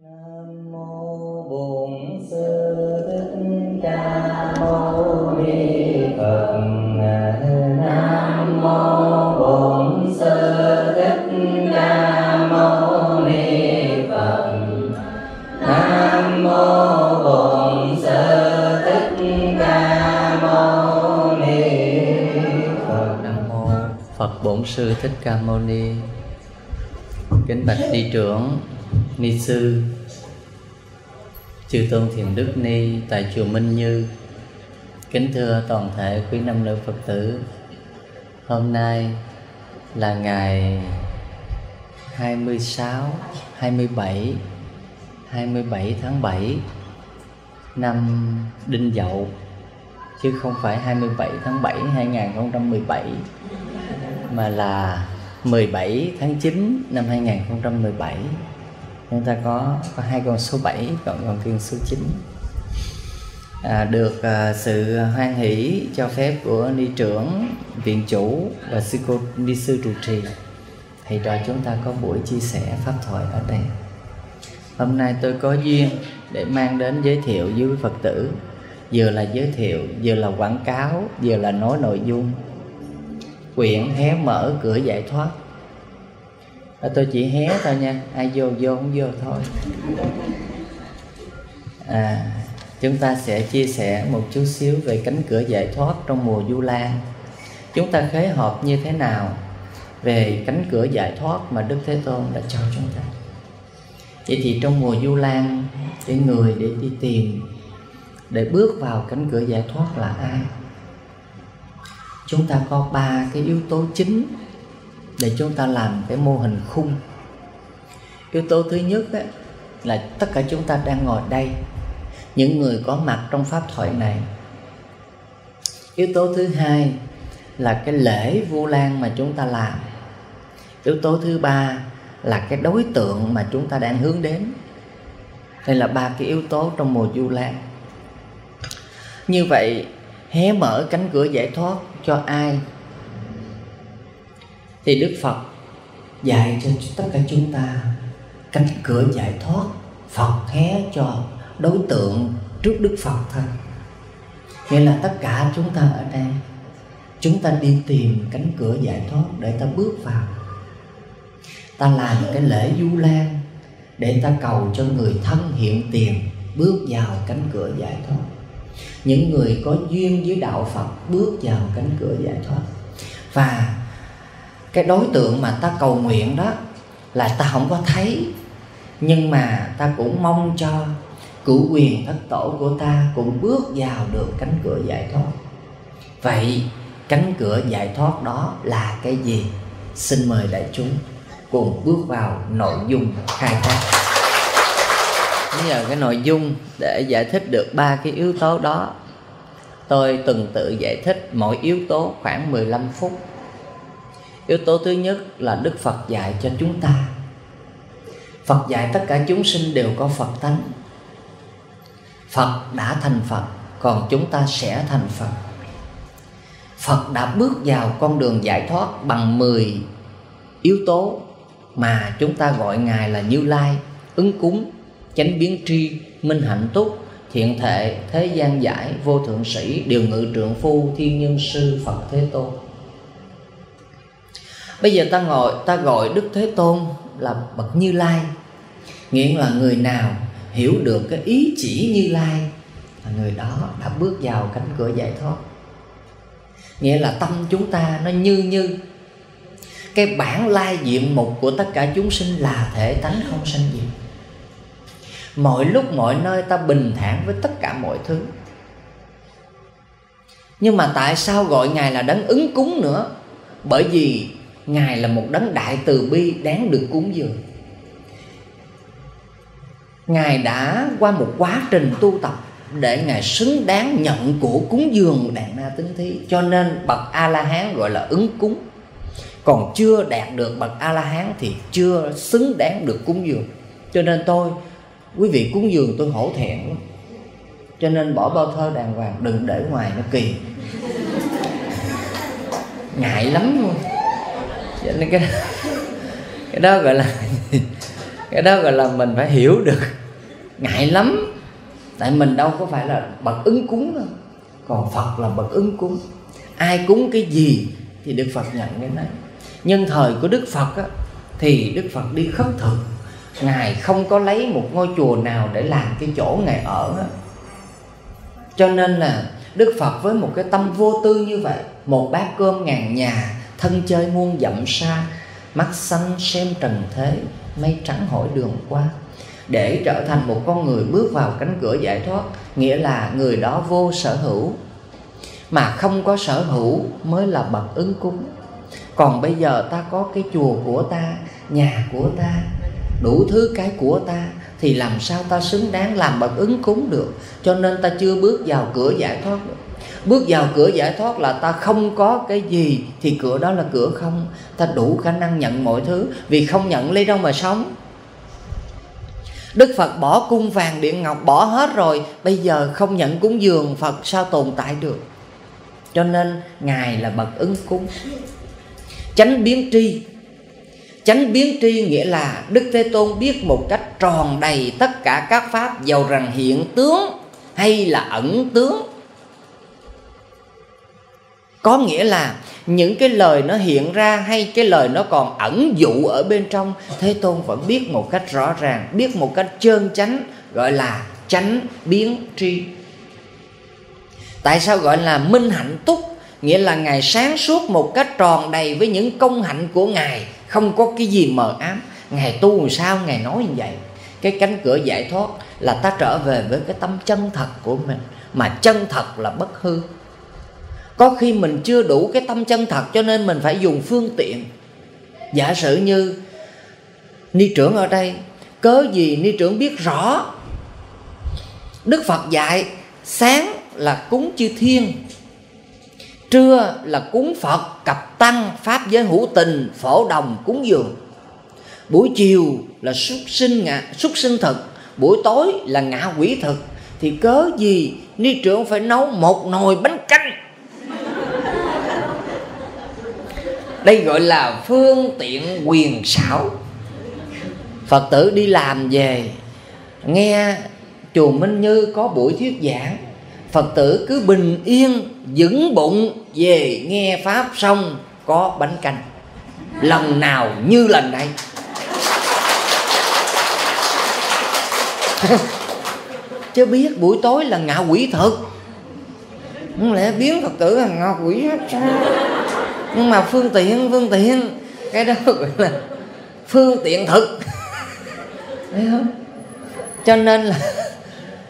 Nam mô Bổn Sư Thích Ca Mâu Ni Phật. Nam mô Bổn Sư Thích Ca Mâu Ni Phật. Nam mô Bổn Sư Thích Ca Mâu Ni Phật. Nam mô Phật Bổn Sư Thích Ca Mâu Ni. Kính bạch Ni trưởng, Ni sư, chư tôn thiền đức ni tại chùa Minh Như. Kính thưa toàn thể quý nam nữ Phật tử, hôm nay là ngày 27 tháng 7 năm Đinh Dậu, chứ không phải 27 tháng 7 2017, mà là 17 tháng 9 năm 2017. Chúng ta có hai con số 7, còn con thiên số 9. Được sự hoan hỷ cho phép của ni trưởng, viện chủ và sư cô ni sư trụ trì, thầy trò chúng ta có buổi chia sẻ pháp thoại ở đây. Hôm nay tôi có duyên để mang đến giới thiệu với quý Phật tử, vừa là giới thiệu, vừa là quảng cáo, vừa là nói nội dung quyển Hé Mở Cửa Giải Thoát. Tôi chỉ hé thôi nha, ai vô không vô thôi. Chúng ta sẽ chia sẻ một chút xíu về cánh cửa giải thoát trong mùa Vu Lan. Chúng ta khế hợp như thế nào về cánh cửa giải thoát mà Đức Thế Tôn đã cho chúng ta. Vậy thì trong mùa Vu Lan, cái người để đi tìm, để bước vào cánh cửa giải thoát là ai? Chúng ta có 3 cái yếu tố chính để chúng ta làm cái mô hình khung. Yếu tố thứ nhất là tất cả chúng ta đang ngồi đây, những người có mặt trong pháp thoại này. Yếu tố thứ hai là cái lễ Vu Lan mà chúng ta làm. Yếu tố thứ ba là cái đối tượng mà chúng ta đang hướng đến. Đây là 3 cái yếu tố trong mùa Vu Lan. Như vậy, hé mở cánh cửa giải thoát cho ai? Thì Đức Phật dạy cho tất cả chúng ta cánh cửa giải thoát. Phật hé cho đối tượng trước Đức Phật thôi. Nghĩa là tất cả chúng ta ở đây, chúng ta đi tìm cánh cửa giải thoát để ta bước vào. Ta làm cái lễ Vu Lan để ta cầu cho người thân hiện tiền bước vào cánh cửa giải thoát. Những người có duyên với đạo Phật bước vào cánh cửa giải thoát. Và cái đối tượng mà ta cầu nguyện đó là ta không có thấy, nhưng mà ta cũng mong cho cửu quyền thất tổ của ta cũng bước vào được cánh cửa giải thoát. Vậy cánh cửa giải thoát đó là cái gì? Xin mời đại chúng cùng bước vào nội dung khai thác. Bây giờ cái nội dung để giải thích được 3 cái yếu tố đó, tôi từng tự giải thích mỗi yếu tố khoảng 15 phút. Yếu tố thứ nhất là Đức Phật dạy cho chúng ta. Phật dạy tất cả chúng sinh đều có Phật tánh. Phật đã thành Phật, còn chúng ta sẽ thành Phật. Phật đã bước vào con đường giải thoát bằng 10 yếu tố mà chúng ta gọi Ngài là Như Lai, ứng cúng, chánh biến tri, minh hạnh túc, thiện thệ, thế gian giải, vô thượng sĩ, điều ngự trượng phu, thiên nhân sư, Phật Thế Tôn. Bây giờ ta gọi Đức Thế Tôn là bậc Như Lai, nghĩa là người nào hiểu được cái ý chỉ Như Lai là người đó đã bước vào cánh cửa giải thoát. Nghĩa là tâm chúng ta nó như cái bản lai diện mục của tất cả chúng sinh là thể tánh không sanh diệt. Mọi lúc mọi nơi ta bình thản với tất cả mọi thứ. Nhưng mà tại sao gọi Ngài là đấng ứng cúng nữa? Bởi vì Ngài là một đấng đại từ bi đáng được cúng dường. Ngài đã qua một quá trình tu tập để Ngài xứng đáng nhận của cúng dường Đàn Na Tín Thí. Cho nên bậc A-la-hán gọi là ứng cúng. Còn chưa đạt được bậc A-la-hán thì chưa xứng đáng được cúng dường. Cho nên quý vị cúng dường tôi hổ thẹn lắm. Cho nên bỏ bao thơ đàng hoàng, đừng để ngoài nó kỳ. Ngại lắm luôn. Cho nên cái đó gọi là Cái đó gọi là mình phải hiểu được. Ngại lắm. Tại mình đâu có phải là bậc ứng cúng đâu. Còn Phật là bậc ứng cúng. Ai cúng cái gì thì Đức Phật nhận cái đấy. Nhưng thời của Đức Phật á, thì Đức Phật đi khất thực. Ngài không có lấy một ngôi chùa nào để làm cái chỗ Ngài ở á. Cho nên là Đức Phật với một cái tâm vô tư như vậy, một bát cơm ngàn nhà, thân chơi muôn dặm xa, mắt xanh xem trần thế, mây trắng hỏi đường qua. Để trở thành một con người bước vào cánh cửa giải thoát, nghĩa là người đó vô sở hữu. Mà không có sở hữu mới là bậc ứng cúng. Còn bây giờ ta có cái chùa của ta, nhà của ta, đủ thứ cái của ta, thì làm sao ta xứng đáng làm bậc ứng cúng được. Cho nên ta chưa bước vào cửa giải thoát được. Bước vào cửa giải thoát là ta không có cái gì, thì cửa đó là cửa không. Ta đủ khả năng nhận mọi thứ, vì không nhận lấy đâu mà sống. Đức Phật bỏ cung vàng điện ngọc, bỏ hết rồi, bây giờ không nhận cúng dường, Phật sao tồn tại được. Cho nên Ngài là bậc ứng cúng. Chánh biến tri. Chánh biến tri nghĩa là Đức Thế Tôn biết một cách tròn đầy tất cả các pháp, dầu rằng hiện tướng hay là ẩn tướng. Có nghĩa là những cái lời nó hiện ra hay cái lời nó còn ẩn dụ ở bên trong, Thế Tôn vẫn biết một cách rõ ràng, biết một cách trơn chánh, gọi là chánh biến tri. Tại sao gọi là minh hạnh túc? Nghĩa là Ngài sáng suốt một cách tròn đầy với những công hạnh của Ngài, không có cái gì mờ ám. Ngài tu làm sao Ngài nói như vậy. Cái cánh cửa giải thoát là ta trở về với cái tâm chân thật của mình, mà chân thật là bất hư. Có khi mình chưa đủ cái tâm chân thật, cho nên mình phải dùng phương tiện. Giả sử như ni trưởng ở đây, cớ gì ni trưởng biết rõ Đức Phật dạy sáng là cúng chư thiên, trưa là cúng Phật, cặp tăng, pháp giới hữu tình, phổ đồng cúng dường, buổi chiều là súc sinh thực, buổi tối là ngạ quỷ thực, thì cớ gì ni trưởng phải nấu một nồi bánh canh. Đây gọi là phương tiện quyền xảo. Phật tử đi làm về, nghe chùa Minh Như có buổi thuyết giảng, Phật tử cứ bình yên vững bụng về nghe pháp xong có bánh canh. Lần nào như lần đây. Chứ biết buổi tối là ngạ quỷ thực, không lẽ biến Phật tử là ngạ quỷ hết sao? Nhưng mà phương tiện cái đó gọi là phương tiện thực. Thấy không?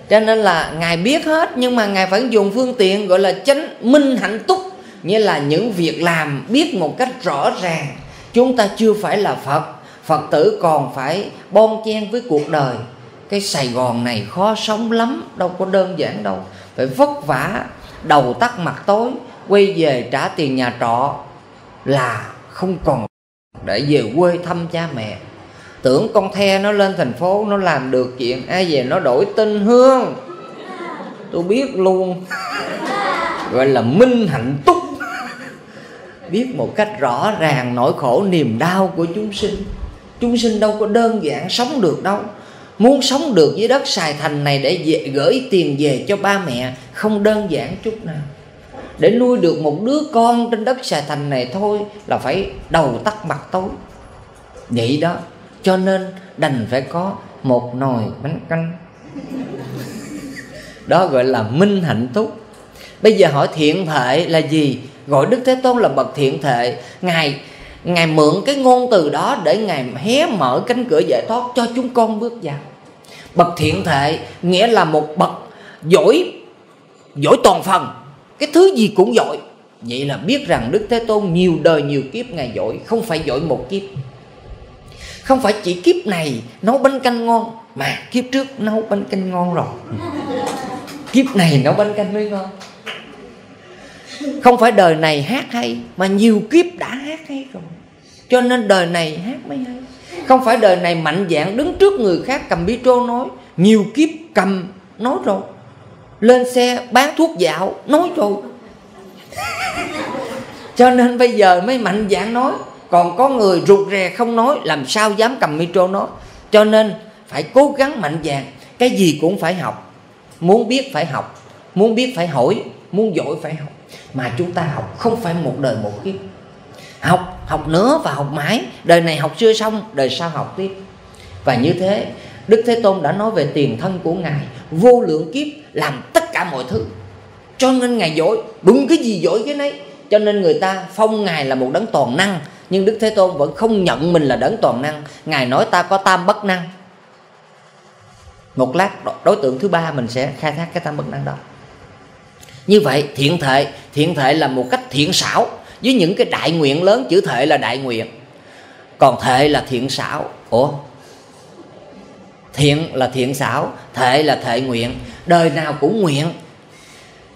Cho nên là Ngài biết hết, nhưng mà Ngài phải dùng phương tiện gọi là chánh minh hạnh túc, nghĩa là những việc làm biết một cách rõ ràng. Chúng ta chưa phải là Phật, Phật tử còn phải bon chen với cuộc đời. Cái Sài Gòn này khó sống lắm, đâu có đơn giản đâu. Phải vất vả, đầu tắt mặt tối, quay về trả tiền nhà trọ là không còn để về quê thăm cha mẹ. Tưởng con the nó lên thành phố nó làm được chuyện, ai về nó đổi tên Hương, tôi biết luôn. Gọi là minh hạnh túc, biết một cách rõ ràng nỗi khổ niềm đau của chúng sinh. Chúng sinh đâu có đơn giản sống được đâu. Muốn sống được dưới đất Sài Thành này để gửi tiền về cho ba mẹ không đơn giản chút nào. Để nuôi được một đứa con trên đất Sài Thành này thôi là phải đầu tắt mặt tối. Vậy đó, cho nên đành phải có một nồi bánh canh. Đó gọi là minh hạnh túc. Bây giờ hỏi thiện thệ là gì? Gọi Đức Thế Tôn là bậc thiện thệ. Ngài mượn cái ngôn từ đó để Ngài hé mở cánh cửa giải thoát cho chúng con bước vào. Bậc thiện thệ nghĩa là một bậc giỏi toàn phần, cái thứ gì cũng giỏi. Vậy là biết rằng Đức Thế Tôn nhiều đời nhiều kiếp Ngài giỏi, không phải giỏi một kiếp. Không phải chỉ kiếp này nấu bánh canh ngon, mà kiếp trước nấu bánh canh ngon rồi, kiếp này nấu bánh canh mới ngon. Không phải đời này hát hay, mà nhiều kiếp đã hát hay rồi, cho nên đời này hát mới hay. Không phải đời này mạnh dạn đứng trước người khác cầm micro nói, nhiều kiếp cầm nói rồi. Lên xe bán thuốc dạo nói rồi. Cho nên bây giờ mới mạnh dạn nói. Còn có người rụt rè không nói, làm sao dám cầm micro nói. Cho nên phải cố gắng mạnh dạn, cái gì cũng phải học. Muốn biết phải học, muốn biết phải hỏi, muốn giỏi phải học. Mà chúng ta học không phải một đời một kiếp. Học nữa và học mãi. Đời này học chưa xong, đời sau học tiếp. Và như thế Đức Thế Tôn đã nói về tiền thân của Ngài, vô lượng kiếp làm tất cả mọi thứ. Cho nên Ngài giỏi, đúng cái gì giỏi cái nấy. Cho nên người ta phong Ngài là một đấng toàn năng, nhưng Đức Thế Tôn vẫn không nhận mình là đấng toàn năng. Ngài nói ta có tam bất năng. Một lát đối tượng thứ ba mình sẽ khai thác cái tam bất năng đó. Như vậy thiện thệ là một cách thiện xảo, với những cái đại nguyện lớn. Chữ thệ là đại nguyện, còn thệ là thiện xảo. Thiện là thiện xảo, thệ là thệ nguyện. Đời nào cũng nguyện,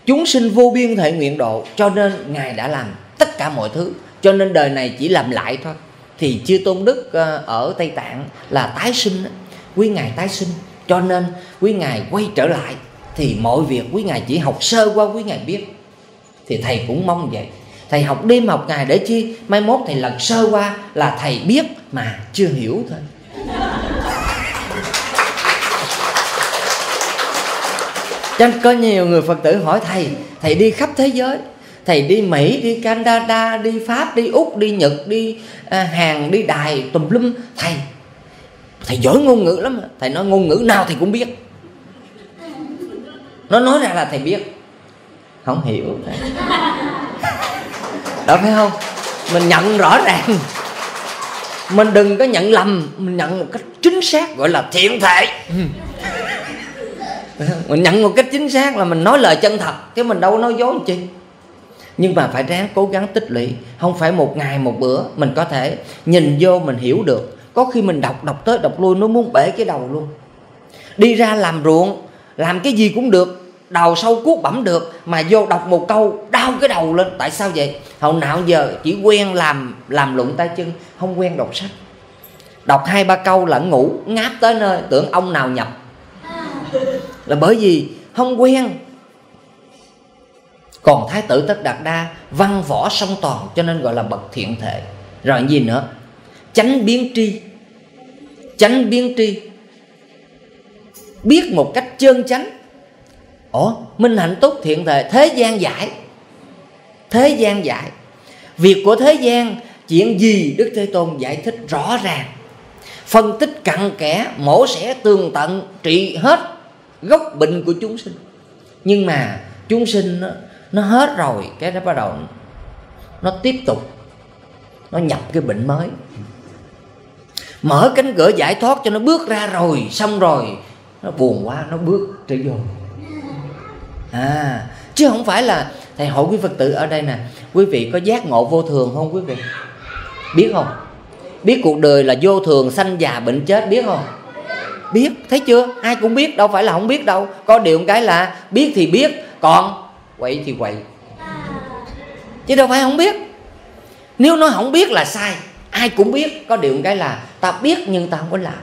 chúng sinh vô biên thệ nguyện độ. Cho nên Ngài đã làm tất cả mọi thứ. Cho nên đời này chỉ làm lại thôi. Thì Chư Tôn Đức ở Tây Tạng là tái sinh, quý Ngài tái sinh. Cho nên quý Ngài quay trở lại, thì mọi việc quý Ngài chỉ học sơ qua quý Ngài biết. Thì Thầy cũng mong vậy. Thầy học đêm học ngày để chi? Mai mốt Thầy lật sơ qua là Thầy biết mà chưa hiểu thôi. Cho nên có nhiều người Phật tử hỏi Thầy đi khắp thế giới, Thầy đi Mỹ, đi Canada, đi Pháp, đi Úc, đi Nhật, đi Hàn, đi Đài, tùm lum. Thầy giỏi ngôn ngữ lắm. Thầy nói ngôn ngữ nào Thầy cũng biết. Nó nói ra là Thầy biết. Không hiểu đó, phải không? Mình nhận rõ ràng, mình đừng có nhận lầm, mình nhận một cách chính xác, gọi là thiện thệ. Mình nhận một cách chính xác là mình nói lời chân thật, chứ mình đâu có nói dối chi. Nhưng mà phải ráng cố gắng tích lũy. Không phải một ngày một bữa mình có thể nhìn vô mình hiểu được. Có khi mình đọc tới đọc lui nó muốn bể cái đầu luôn. Đi ra làm ruộng, làm cái gì cũng được, đào sâu cuốc bẩm được, mà vô đọc một câu đau cái đầu lên. Tại sao vậy? Hồi nào giờ chỉ quen làm lụng tay chân, không quen đọc sách. Đọc 2-3 câu là ngủ ngáp tới nơi, tưởng ông nào nhập. Là bởi vì không quen. Còn Thái tử Tất Đạt Đa văn võ song toàn, cho nên gọi là bậc thiện thệ. Rồi gì nữa? Chánh biến tri. Chánh biến tri, biết một cách chân chánh. Minh hạnh túc thiện thệ. Thế gian giải. Thế gian giải, việc của thế gian, chuyện gì Đức Thế Tôn giải thích rõ ràng, phân tích cặn kẽ, mổ xẻ tường tận, trị hết gốc bệnh của chúng sinh. Nhưng mà chúng sinh nó hết rồi, cái đó bắt đầu nó tiếp tục, nó nhập cái bệnh mới. Mở cánh cửa giải thoát cho nó bước ra rồi, xong rồi nó buồn quá, nó bước trở vô. Chứ không phải là Thầy hỏi quý Phật tử ở đây nè, quý vị có giác ngộ vô thường không quý vị? Biết không? Biết cuộc đời là vô thường, sanh già bệnh chết, biết không? Biết, thấy chưa? Ai cũng biết, đâu phải là không biết đâu. Có điều một cái là biết thì biết, còn quậy thì quậy, chứ đâu phải không biết. Nếu nói không biết là sai. Ai cũng biết, có điều một cái là ta biết nhưng ta không có làm.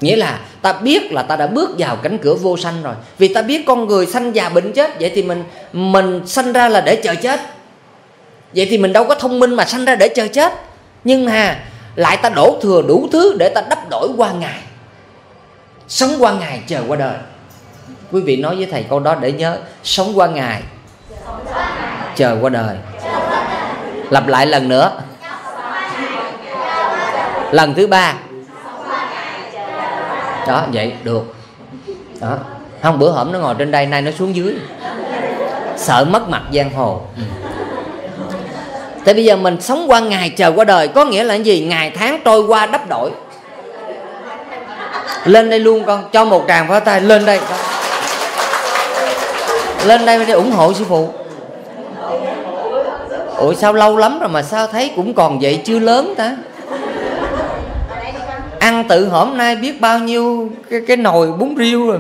Nghĩa là ta biết là ta đã bước vào cánh cửa vô sanh rồi. Vì ta biết con người sanh già bệnh chết, vậy thì mình sanh ra là để chờ chết. Vậy thì mình đâu có thông minh mà sanh ra để chờ chết. Nhưng mà lại ta đổ thừa đủ thứ để ta đắp đổi qua ngày, sống qua ngày chờ qua đời. Quý vị nói với Thầy câu đó để nhớ. Sống qua ngày, chờ qua đời. Lặp lại lần nữa. Lần thứ 3. Đó, vậy được. Đó. Không, bữa hổm nó ngồi trên đây, nay nó xuống dưới, sợ mất mặt giang hồ. Thế bây giờ mình sống qua ngày chờ qua đời, có nghĩa là cái gì? Ngày tháng trôi qua đắp đổi. Lên đây luôn con, cho một tràng pháo tay. Lên đây con. Lên đây để ủng hộ sư phụ. Ủa sao lâu lắm rồi mà sao thấy cũng còn vậy, chưa lớn ta? Ăn tự hôm nay biết bao nhiêu cái nồi bún riêu rồi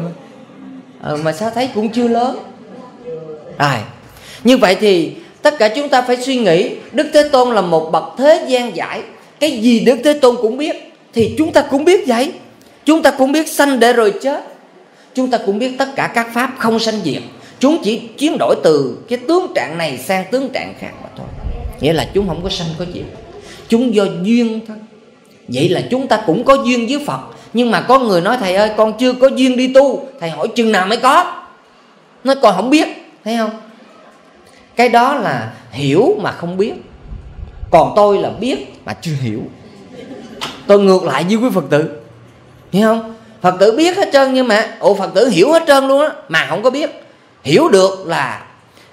mà sao thấy cũng chưa lớn. Rồi, như vậy thì tất cả chúng ta phải suy nghĩ, Đức Thế Tôn là một bậc thế gian giải. Cái gì Đức Thế Tôn cũng biết, thì chúng ta cũng biết vậy. Chúng ta cũng biết sanh để rồi chết. Chúng ta cũng biết tất cả các pháp không sanh diệt. Chúng chỉ chuyển đổi từ cái tướng trạng này sang tướng trạng khác mà thôi. Nghĩa là chúng không có sanh có diệt, chúng do duyên thôi. Vậy là chúng ta cũng có duyên với Phật. Nhưng mà có người nói thầy ơi con chưa có duyên đi tu, thầy hỏi chừng nào mới có. Nói con không biết, thấy không? Cái đó là hiểu mà không biết. Còn tôi là biết mà chưa hiểu. Tôi ngược lại với quý Phật tử, hiểu không? Phật tử biết hết trơn nhưng mà Phật tử hiểu hết trơn luôn á mà không có biết. Hiểu được là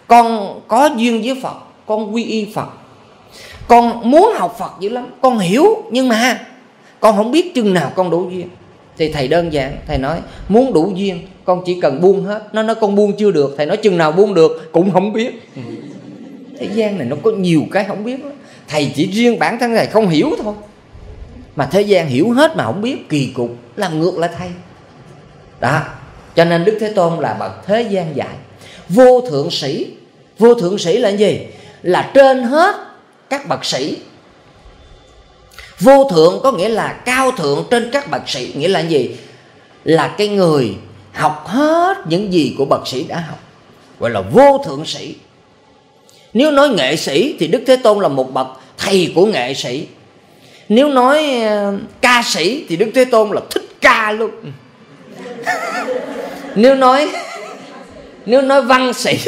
con có duyên với Phật, con quy y Phật, con muốn học Phật dữ lắm, con hiểu nhưng mà con không biết chừng nào con đủ duyên. Thì thầy đơn giản, thầy nói muốn đủ duyên con chỉ cần buông hết. Nó nói con buông chưa được, thầy nói chừng nào buông được cũng không biết. Thế gian này nó có nhiều cái không biết đó. Thầy chỉ riêng bản thân thầy không hiểu thôi, mà thế gian hiểu hết mà không biết, kỳ cục, làm ngược lại thầy. Đó, cho nên Đức Thế Tôn là bậc thế gian dạy. Vô thượng sĩ. Vô thượng sĩ là gì? Là trên hết các bậc sĩ. Vô thượng có nghĩa là cao thượng trên các bậc sĩ. Nghĩa là gì? Là cái người học hết những gì của bậc sĩ đã học, gọi là vô thượng sĩ. Nếu nói nghệ sĩ thì Đức Thế Tôn là một bậc thầy của nghệ sĩ. Nếu nói ca sĩ thì Đức Thế Tôn là thích ca luôn. Nếu nói văn sĩ,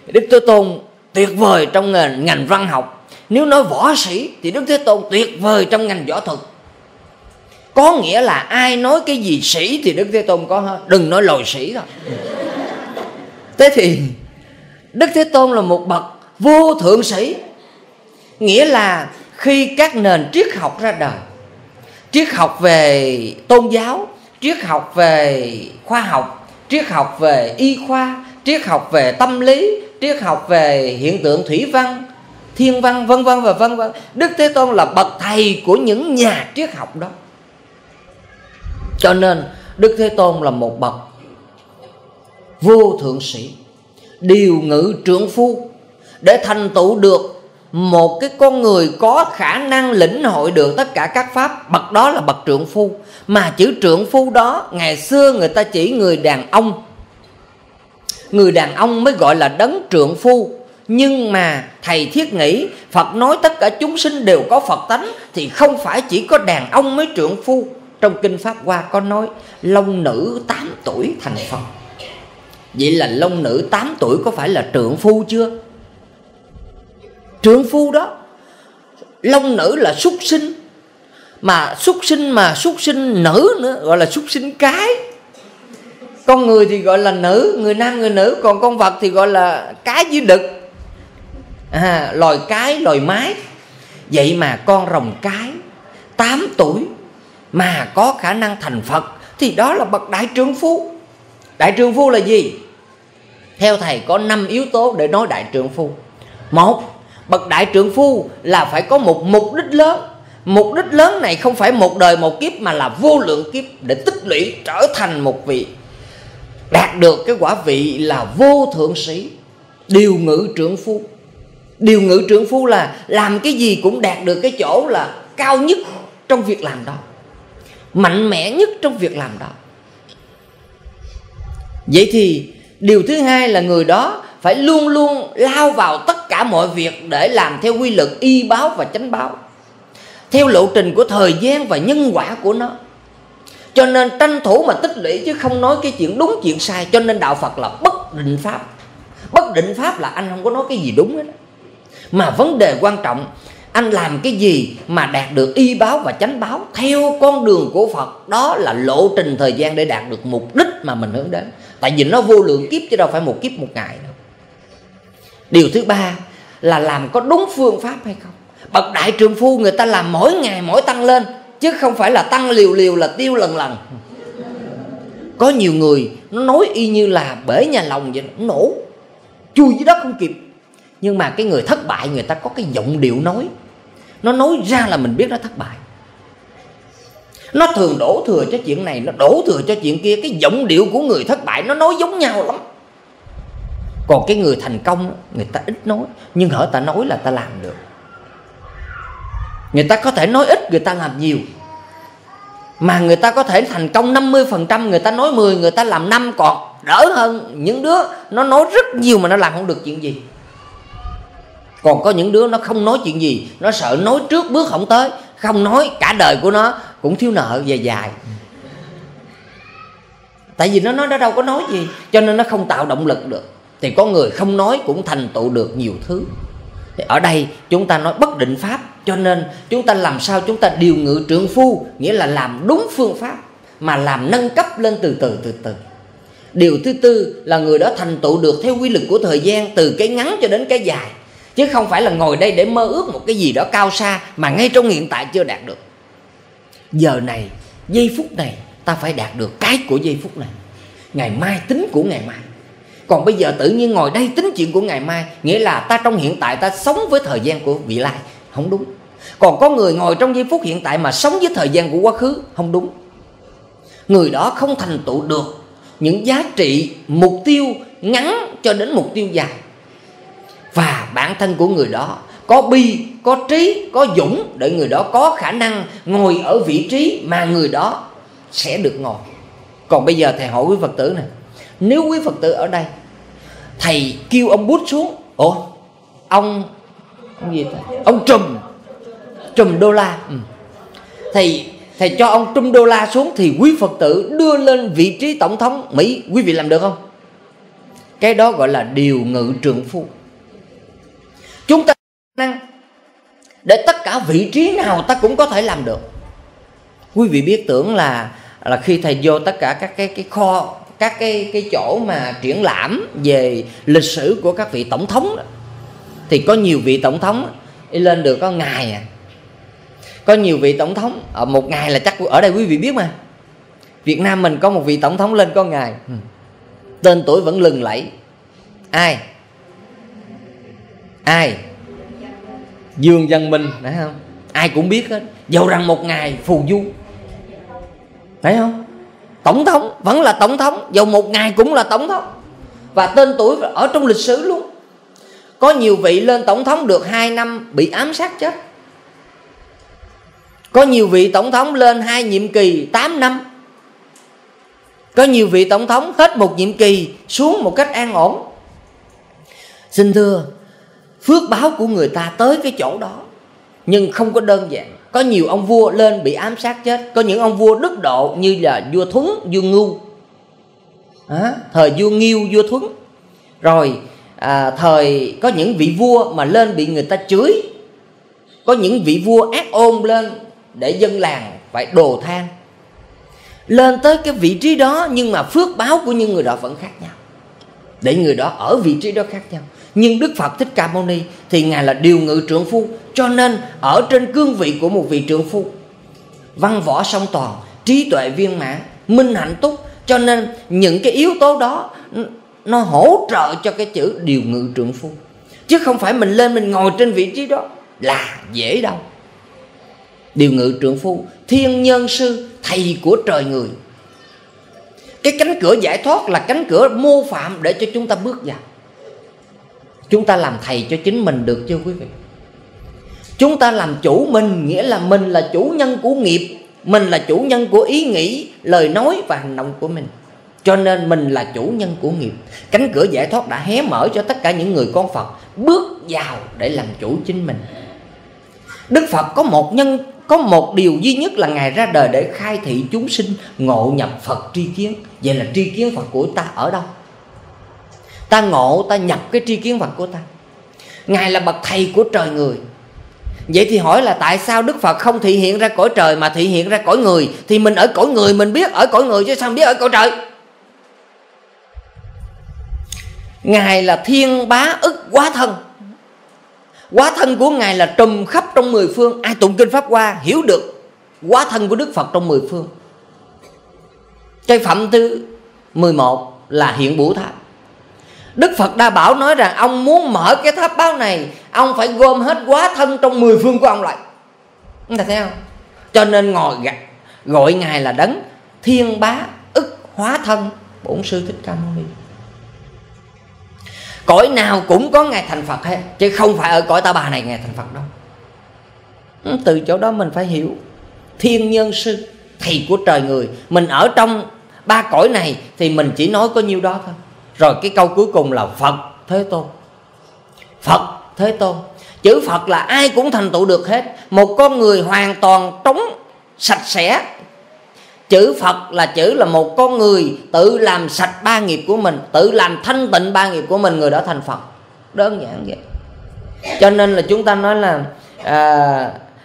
Đức Thế Tôn tuyệt vời trong ngành văn học. Nếu nói võ sĩ thì Đức Thế Tôn tuyệt vời trong ngành võ thuật. Có nghĩa là ai nói cái gì sĩ thì Đức Thế Tôn có hết, đừng nói lòi sĩ thôi. Thế thì Đức Thế Tôn là một bậc vô thượng sĩ. Nghĩa là khi các nền triết học ra đời, triết học về tôn giáo, triết học về khoa học, triết học về y khoa, triết học về tâm lý, triết học về hiện tượng thủy văn, thiên văn, vân vân và vân vân. Đức Thế Tôn là bậc thầy của những nhà triết học đó. Cho nên Đức Thế Tôn là một bậc vô thượng sĩ, điều ngự trượng phu. Để thành tựu được một cái con người có khả năng lĩnh hội được tất cả các pháp, bậc đó là bậc trượng phu. Mà chữ trượng phu đó ngày xưa người ta chỉ người đàn ông. Người đàn ông mới gọi là đấng trượng phu. Nhưng mà thầy thiết nghĩ Phật nói tất cả chúng sinh đều có Phật tánh, thì không phải chỉ có đàn ông mới trượng phu. Trong Kinh Pháp Hoa có nói long nữ 8 tuổi thành Phật. Vậy là long nữ 8 tuổi có phải là trượng phu chưa? Trượng phu đó. Long nữ là súc sinh, mà súc sinh nữ nữa, gọi là súc sinh cái. Con người thì gọi là nữ, người nam người nữ. Còn con vật thì gọi là cái với đực, loài cái, loài mái. Vậy mà con rồng cái 8 tuổi mà có khả năng thành Phật, thì đó là bậc đại trượng phu. Đại trượng phu là gì? Theo thầy có 5 yếu tố để nói đại trượng phu. Một, bậc đại trượng phu là phải có một mục đích lớn. Mục đích lớn này không phải một đời một kiếp, mà là vô lượng kiếp, để tích lũy trở thành một vị, đạt được cái quả vị là vô thượng sĩ, điều ngự trượng phu. Điều ngự trượng phu là làm cái gì cũng đạt được cái chỗ là cao nhất trong việc làm đó, mạnh mẽ nhất trong việc làm đó. Vậy thì điều thứ hai là người đó phải luôn luôn lao vào tất cả mọi việc để làm theo quy luật y báo và chánh báo, theo lộ trình của thời gian và nhân quả của nó. Cho nên tranh thủ mà tích lũy, chứ không nói cái chuyện đúng chuyện sai. Cho nên đạo Phật là bất định pháp. Bất định pháp là anh không có nói cái gì đúng hết. Mà vấn đề quan trọng, anh làm cái gì mà đạt được y báo và chánh báo theo con đường của Phật. Đó là lộ trình thời gian để đạt được mục đích mà mình hướng đến. Tại vì nó vô lượng kiếp chứ đâu phải một kiếp một ngày đâu. Điều thứ ba là làm có đúng phương pháp hay không. Bậc đại trượng phu người ta làm mỗi ngày mỗi tăng lên, chứ không phải là tăng liều liều là tiêu lần lần. Có nhiều người nó nói y như là bể nhà lòng vậy, nó nổ chui dưới đất không kịp. Nhưng mà cái người thất bại, người ta có cái giọng điệu nói, nó nói ra là mình biết nó thất bại. Nó thường đổ thừa cho chuyện này, nó đổ thừa cho chuyện kia. Cái giọng điệu của người thất bại nó nói giống nhau lắm. Còn cái người thành công, người ta ít nói, nhưng hỡi ta nói là ta làm được. Người ta có thể nói ít, người ta làm nhiều. Mà người ta có thể thành công 50%, người ta nói 10, người ta làm 5, còn đỡ hơn những đứa nó nói rất nhiều mà nó làm không được chuyện gì. Còn có những đứa nó không nói chuyện gì, nó sợ nói trước bước không tới, không nói cả đời của nó cũng thiếu nợ dài dài. Tại vì nó nói nó đâu có nói gì, cho nên nó không tạo động lực được. Thì có người không nói cũng thành tựu được nhiều thứ. Thì ở đây chúng ta nói bất định pháp, cho nên chúng ta làm sao chúng ta điều ngự trượng phu, nghĩa là làm đúng phương pháp, mà làm nâng cấp lên từ từ. Điều thứ tư là người đó thành tựu được theo quy luật của thời gian, từ cái ngắn cho đến cái dài, chứ không phải là ngồi đây để mơ ước một cái gì đó cao xa mà ngay trong hiện tại chưa đạt được. Giờ này, giây phút này ta phải đạt được cái của giây phút này, ngày mai tính của ngày mai. Còn bây giờ tự nhiên ngồi đây tính chuyện của ngày mai, nghĩa là ta trong hiện tại ta sống với thời gian của vị lai, không đúng. Còn có người ngồi trong giây phút hiện tại mà sống với thời gian của quá khứ, không đúng. Người đó không thành tựu được những giá trị mục tiêu ngắn cho đến mục tiêu dài. Và bản thân của người đó có bi, có trí, có dũng, để người đó có khả năng ngồi ở vị trí mà người đó sẽ được ngồi. Còn bây giờ thầy hỏi quý Phật tử này, nếu quý Phật tử ở đây, thầy kêu ông Bút xuống, ông gì ta? Ông Trùm đô la, thầy cho ông Trùm đô la xuống, thì quý Phật tử đưa lên vị trí tổng thống Mỹ, quý vị làm được không? Cái đó gọi là điều ngự trượng phu. Chúng ta năng để tất cả vị trí nào ta cũng có thể làm được. Quý vị biết tưởng là khi thầy vô tất cả các cái kho, các cái chỗ mà triển lãm về lịch sử của các vị tổng thống đó, thì có nhiều vị tổng thống lên được có ngày à. Có nhiều vị tổng thống một ngày là chắc ở đây quý vị biết mà. Việt Nam mình có một vị tổng thống lên có ngày, tên tuổi vẫn lừng lẫy. Ai? Dương Văn Minh, phải không? Ai cũng biết hết. Dầu rằng một ngày phù du, phải không? Tổng thống vẫn là tổng thống, dầu một ngày cũng là tổng thống, và tên tuổi ở trong lịch sử luôn. Có nhiều vị lên tổng thống được 2 năm bị ám sát chết. Có nhiều vị tổng thống lên 2 nhiệm kỳ 8 năm. Có nhiều vị tổng thống hết một nhiệm kỳ xuống một cách an ổn. Xin thưa, phước báo của người ta tới cái chỗ đó, nhưng không có đơn giản. Có nhiều ông vua lên bị ám sát chết. Có những ông vua đức độ như là vua Thuấn, vua Ngưu, thời vua Nghiêu, vua Thuấn. Rồi thời có những vị vua mà lên bị người ta chửi. Có những vị vua ác ôn lên để dân làng phải đồ than. Lên tới cái vị trí đó, nhưng mà phước báo của những người đó vẫn khác nhau, để người đó ở vị trí đó khác nhau. Nhưng Đức Phật Thích Ca Mâu Ni thì Ngài là điều ngự trượng phu, cho nên ở trên cương vị của một vị trượng phu, văn võ song toàn, trí tuệ viên mãn, minh hạnh túc. Cho nên những cái yếu tố đó nó hỗ trợ cho cái chữ điều ngự trượng phu. Chứ không phải mình lên mình ngồi trên vị trí đó là dễ đâu. Điều ngự trượng phu, thiên nhân sư, thầy của trời người. Cái cánh cửa giải thoát là cánh cửa mô phạm để cho chúng ta bước vào. Chúng ta làm thầy cho chính mình được chưa quý vị? Chúng ta làm chủ mình, nghĩa là mình là chủ nhân của nghiệp, mình là chủ nhân của ý nghĩ, lời nói và hành động của mình. Cho nên mình là chủ nhân của nghiệp. Cánh cửa giải thoát đã hé mở cho tất cả những người con Phật bước vào để làm chủ chính mình. Đức Phật có một điều duy nhất là Ngài ra đời để khai thị chúng sinh ngộ nhập Phật tri kiến. Vậy là tri kiến Phật của ta ở đâu? Ta ngộ, ta nhập cái tri kiến Phật của ta. Ngài là bậc thầy của trời người. Vậy thì hỏi là tại sao Đức Phật không thị hiện ra cõi trời mà thị hiện ra cõi người? Thì mình ở cõi người mình biết ở cõi người, chứ sao biết ở cõi trời? Ngài là thiên bá ức hóa thân. Hóa thân của Ngài là trùm khắp trong 10 phương. Ai tụng kinh Pháp Hoa hiểu được hóa thân của Đức Phật trong 10 phương. Cái phẩm thứ 11 là hiện bửu tháp. Đức Phật Đa Bảo nói rằng ông muốn mở cái tháp báo này, ông phải gom hết hóa thân trong 10 phương của ông lại. Chúng ta thấy không? Cho nên gọi Ngài là đấng thiên bá ức hóa thân Bổn Sư Thích Ca Mâu Ni. Cõi nào cũng có Ngài thành Phật hết, chứ không phải ở cõi Ta Bà này Ngài thành Phật đâu. Từ chỗ đó mình phải hiểu thiên nhân sư, thầy của trời người. Mình ở trong 3 cõi này thì mình chỉ nói có nhiêu đó thôi. Rồi cái câu cuối cùng là Phật Thế Tôn. Phật Thế Tôn. Chữ Phật là ai cũng thành tựu được hết. Một con người hoàn toàn trống, sạch sẽ, Chữ Phật là chữ là một con người tự làm sạch ba nghiệp của mình, tự làm thanh tịnh ba nghiệp của mình, người đó thành Phật. Đơn giản vậy. Cho nên là chúng ta nói là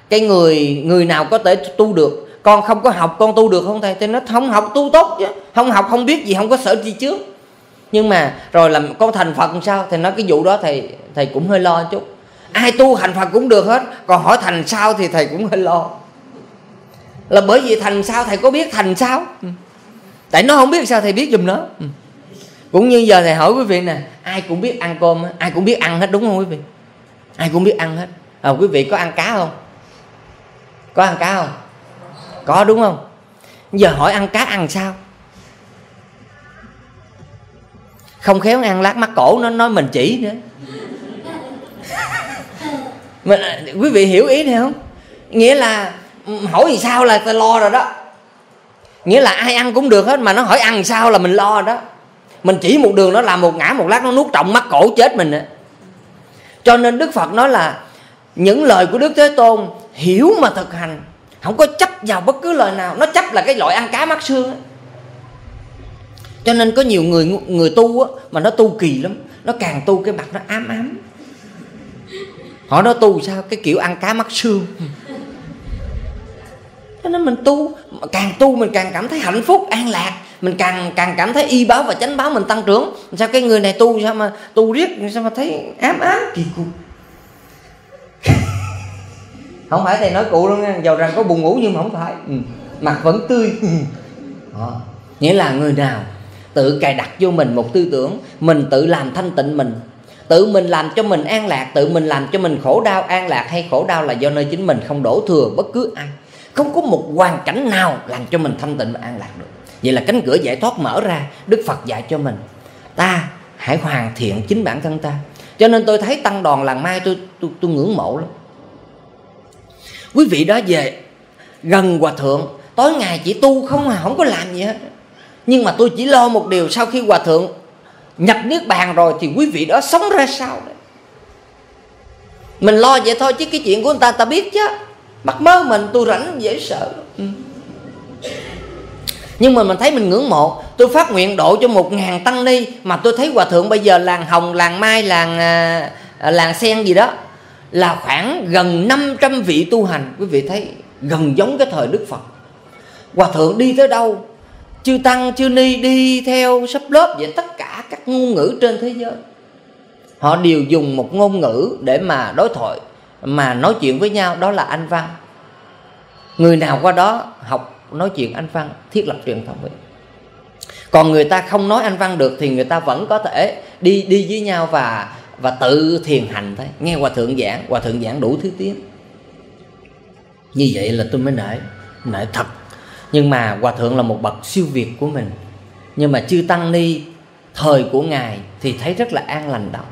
cái người nào có thể tu được. Con không có học con tu được không thầy? Thì nó không học tu tốt chứ. Không học không biết gì, không có sở gì trước. Nhưng mà rồi làm con thành Phật làm sao? Thì nói cái vụ đó thầy cũng hơi lo chút. Ai tu thành Phật cũng được hết, còn hỏi thành sao thì thầy cũng hơi lo. Là bởi vì thành sao thầy có biết thành sao? Tại nó không biết sao thầy biết giùm nó. Cũng như giờ thầy hỏi quý vị nè, ai cũng biết ăn cơm, ai cũng biết ăn hết, đúng không quý vị? Ai cũng biết ăn hết. Quý vị có ăn cá không? Có ăn cá không? Có, đúng không? Giờ hỏi ăn cá ăn sao? Không khéo ăn lát mắc cổ nó nói mình chỉ nữa. Quý vị hiểu ý này không? Nghĩa là hỏi gì sao là ta lo rồi đó. Nghĩa là ai ăn cũng được hết, mà nó hỏi ăn sao là mình lo rồi đó. Mình chỉ một đường nó làm một ngã một lát nó nuốt trọng mắc cổ chết mình nữa. Cho nên Đức Phật nói là những lời của Đức Thế Tôn hiểu mà thực hành, không có chấp vào bất cứ lời nào. Nó chấp là cái loại ăn cá mắc xương ấy. Cho nên có nhiều người tu á, mà nó tu kỳ lắm. Nó càng tu cái mặt nó ám ám. Họ nói tu sao? Cái kiểu ăn cá mắc xương. Cho nên mình tu mình càng cảm thấy hạnh phúc, an lạc. Mình càng cảm thấy y báo và chánh báo mình tăng trưởng. Sao cái người này tu sao mà tu riết, sao mà thấy ám ám kỳ cục. Không phải thầy nói cụ đâu nha, giàu rằng có buồn ngủ nhưng mà không phải. Mặt vẫn tươi. Nghĩa là người nào tự cài đặt vô mình một tư tưởng, mình tự làm thanh tịnh mình, tự mình làm cho mình an lạc, tự mình làm cho mình khổ đau. An lạc hay khổ đau là do nơi chính mình, không đổ thừa bất cứ ai. Không có một hoàn cảnh nào làm cho mình thanh tịnh và an lạc được. Vậy là cánh cửa giải thoát mở ra. Đức Phật dạy cho mình, ta hãy hoàn thiện chính bản thân ta. Cho nên tôi thấy tăng đoàn làng Mai tôi ngưỡng mộ lắm. Quý vị đó về gần Hòa Thượng, tối ngày chỉ tu không có làm gì hết. Nhưng mà tôi chỉ lo một điều, sau khi Hòa Thượng nhập Niết Bàn rồi thì quý vị đó sống ra sao đấy. Mình lo vậy thôi chứ cái chuyện của người ta biết chứ. Bắt mớ mình tôi rảnh dễ sợ. Nhưng mà mình thấy mình ngưỡng mộ. Tôi phát nguyện độ cho 1000 tăng ni, mà tôi thấy Hòa Thượng bây giờ làng Hồng, làng Mai, làng Sen gì đó là khoảng gần 500 vị tu hành. Quý vị thấy gần giống cái thời Đức Phật. Hòa Thượng đi tới đâu, chư tăng chư ni đi theo sắp lớp vậy. Tất cả các ngôn ngữ trên thế giới họ đều dùng một ngôn ngữ để mà đối thoại, mà nói chuyện với nhau, đó là Anh văn. Người nào qua đó học nói chuyện Anh văn, thiết lập truyền thống vậy. Còn người ta không nói Anh văn được thì người ta vẫn có thể đi với nhau và tự thiền hành thôi. Nghe Hòa Thượng giảng đủ thứ tiếng. Như vậy là tôi mới nể thật. Nhưng mà Hòa Thượng là một bậc siêu việt của mình. Nhưng mà chư tăng ni thời của Ngài thì thấy rất là an lành đâu.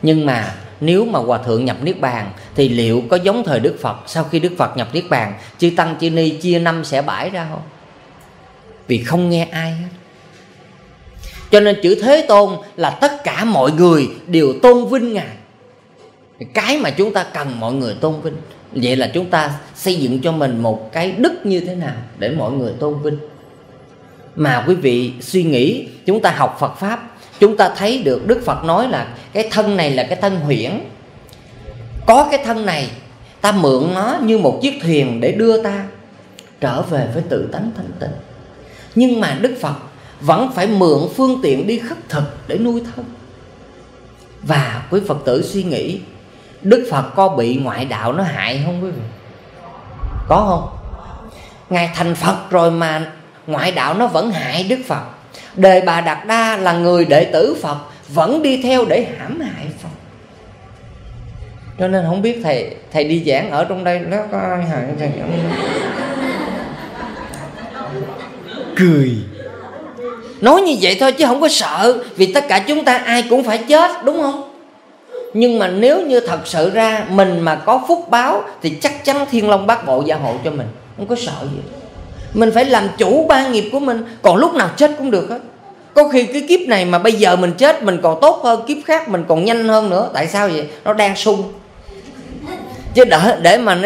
Nhưng mà nếu mà Hòa Thượng nhập Niết Bàn thì liệu có giống thời Đức Phật? Sau khi Đức Phật nhập Niết Bàn, chư tăng chư ni chia năm xẻ bảy ra không? Vì không nghe ai hết. Cho nên chữ Thế Tôn là tất cả mọi người đều tôn vinh Ngài. Cái mà chúng ta cần mọi người tôn vinh. Vậy là chúng ta xây dựng cho mình một cái đức như thế nào để mọi người tôn vinh. Mà quý vị suy nghĩ, chúng ta học Phật Pháp, chúng ta thấy được Đức Phật nói là cái thân này là cái thân huyễn. Có cái thân này, ta mượn nó như một chiếc thuyền để đưa ta trở về với tự tánh thanh tịnh. Nhưng mà Đức Phật vẫn phải mượn phương tiện đi khất thực để nuôi thân. Và quý Phật tử suy nghĩ, Đức Phật có bị ngoại đạo nó hại không quý vị? Có không? Ngài thành Phật rồi mà ngoại đạo nó vẫn hại Đức Phật. Đề Bà Đạt Đa là người đệ tử Phật vẫn đi theo để hãm hại Phật. Cho nên không biết thầy đi giảng ở trong đây nó có ai hại thầy không? Cười. Nói như vậy thôi chứ không có sợ. Vì tất cả chúng ta ai cũng phải chết, đúng không? Nhưng mà nếu như thật sự ra mình mà có phúc báo thì chắc chắn Thiên Long Bát Bộ gia hộ cho mình. Không có sợ gì. Mình phải làm chủ ba nghiệp của mình. Còn lúc nào chết cũng được hết. Có khi cái kiếp này mà bây giờ mình chết mình còn tốt hơn kiếp khác, mình còn nhanh hơn nữa. Tại sao vậy? Nó đang sung. Chứ để mà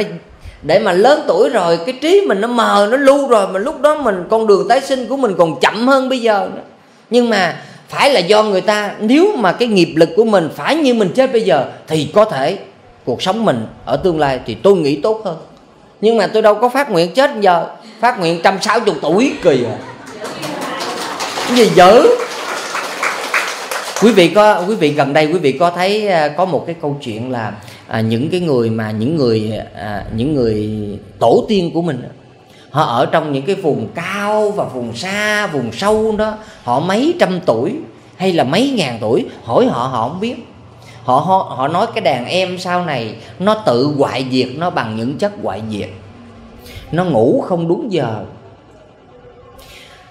để mà lớn tuổi rồi cái trí mình nó mờ, nó lu rồi, mà lúc đó mình con đường tái sinh của mình còn chậm hơn bây giờ nữa. Nhưng mà phải là do người ta, nếu mà cái nghiệp lực của mình phải như mình chết bây giờ thì có thể cuộc sống mình ở tương lai thì tôi nghĩ tốt hơn. Nhưng mà tôi đâu có phát nguyện chết giờ, phát nguyện 160 tuổi kỳ à. Cái gì dữ. Quý vị gần đây quý vị có thấy có một cái câu chuyện là những cái người mà những người tổ tiên của mình, họ ở trong những cái vùng cao và vùng xa, vùng sâu đó, họ mấy trăm tuổi hay là mấy ngàn tuổi, hỏi họ không biết. Họ nói cái đàn em sau này nó tự hoại diệt nó bằng những chất hoại diệt. Nó ngủ không đúng giờ.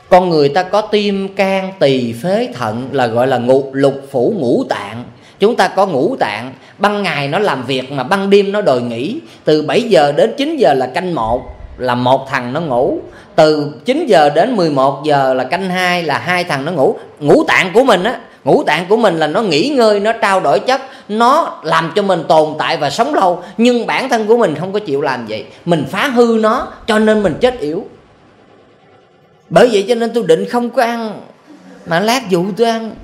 Con người ta có tim, can, tỳ, phế, thận là gọi là lục phủ ngũ tạng. Chúng ta có ngũ tạng, ban ngày nó làm việc mà ban đêm nó đòi nghỉ. Từ 7 giờ đến 9 giờ là canh 1, là một thằng nó ngủ. Từ 9 giờ đến 11 giờ là canh 2, là 2 thằng nó ngủ. Ngũ tạng của mình á, ngũ tạng của mình là nó nghỉ ngơi, nó trao đổi chất, nó làm cho mình tồn tại và sống lâu. Nhưng bản thân của mình không có chịu làm vậy, mình phá hư nó cho nên mình chết yểu. Bởi vậy cho nên tôi định không có ăn, mà lát dụ tôi ăn.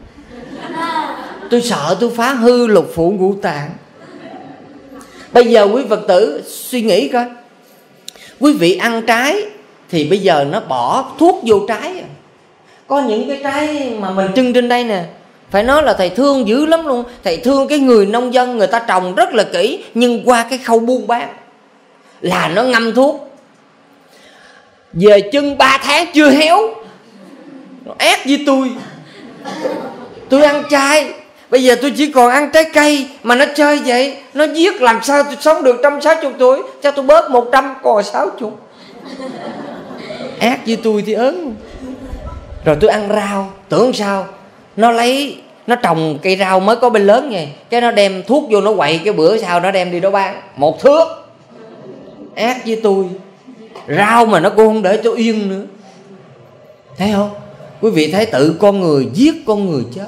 Tôi sợ tôi phá hư lục phủ ngũ tạng. Bây giờ quý Phật tử suy nghĩ coi, quý vị ăn trái thì bây giờ nó bỏ thuốc vô trái. Có những cái trái mà mình trưng trên đây nè, phải nói là thầy thương dữ lắm luôn. Thầy thương cái người nông dân, người ta trồng rất là kỹ, nhưng qua cái khâu buôn bán là nó ngâm thuốc. Về chưng 3 tháng chưa héo, nó ép với tôi. Tôi ăn chay, bây giờ tôi chỉ còn ăn trái cây mà nó chơi vậy. Nó giết làm sao tôi sống được 160 tuổi, cho tôi bớt 100 còn 60. Ác với tôi thì ớn. Rồi tôi ăn rau, tưởng sao nó trồng cây rau mới có bên lớn vậy, cái nó đem thuốc vô nó quậy, cái bữa sau nó đem đi đó bán 1 thước. Ác với tôi. Rau mà nó cũng không để cho yên nữa. Thấy không? Quý vị thấy tự con người giết con người chết,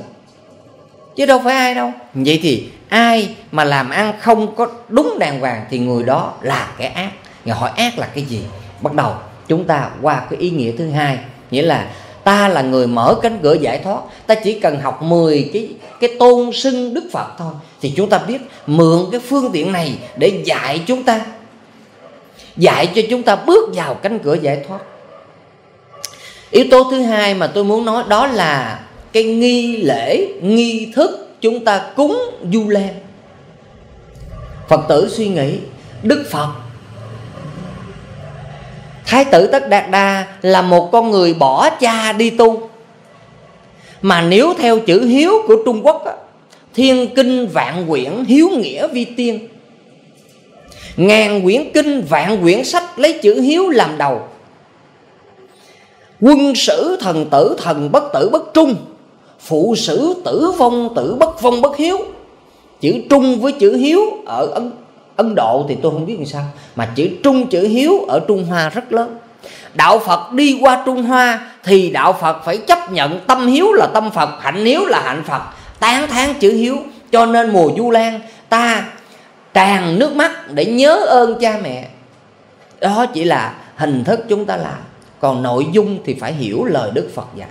chứ đâu phải ai đâu. Vậy thì ai mà làm ăn không có đúng đàng hoàng thì người đó là kẻ ác. Người hỏi ác là cái gì? Bắt đầu chúng ta qua cái ý nghĩa thứ hai, nghĩa là ta là người mở cánh cửa giải thoát. Ta chỉ cần học 10 cái tôn xưng Đức Phật thôi, thì chúng ta biết mượn cái phương tiện này để dạy cho chúng ta bước vào cánh cửa giải thoát. Yếu tố thứ hai mà tôi muốn nói đó là cái nghi lễ, nghi thức chúng ta cúng Vu Lan. Phật tử suy nghĩ, Đức Phật, Thái tử Tất Đạt Đa là một con người bỏ cha đi tu. Mà nếu theo chữ hiếu của Trung Quốc á, thiên kinh vạn quyển, hiếu nghĩa vi tiên. 1000 quyển kinh, vạn quyển sách lấy chữ hiếu làm đầu. Quân sử thần tử, thần bất tử bất trung. Phụ sử tử vong bất hiếu. Chữ trung với chữ hiếu ở Ấn Độ thì tôi không biết làm sao, mà chữ trung, chữ hiếu ở Trung Hoa rất lớn. Đạo Phật đi qua Trung Hoa thì đạo Phật phải chấp nhận tâm hiếu là tâm Phật, hạnh hiếu là hạnh Phật, tán thán chữ hiếu. Cho nên mùa Vu Lan ta tràn nước mắt để nhớ ơn cha mẹ. Đó chỉ là hình thức chúng ta làm, còn nội dung thì phải hiểu lời Đức Phật dạy.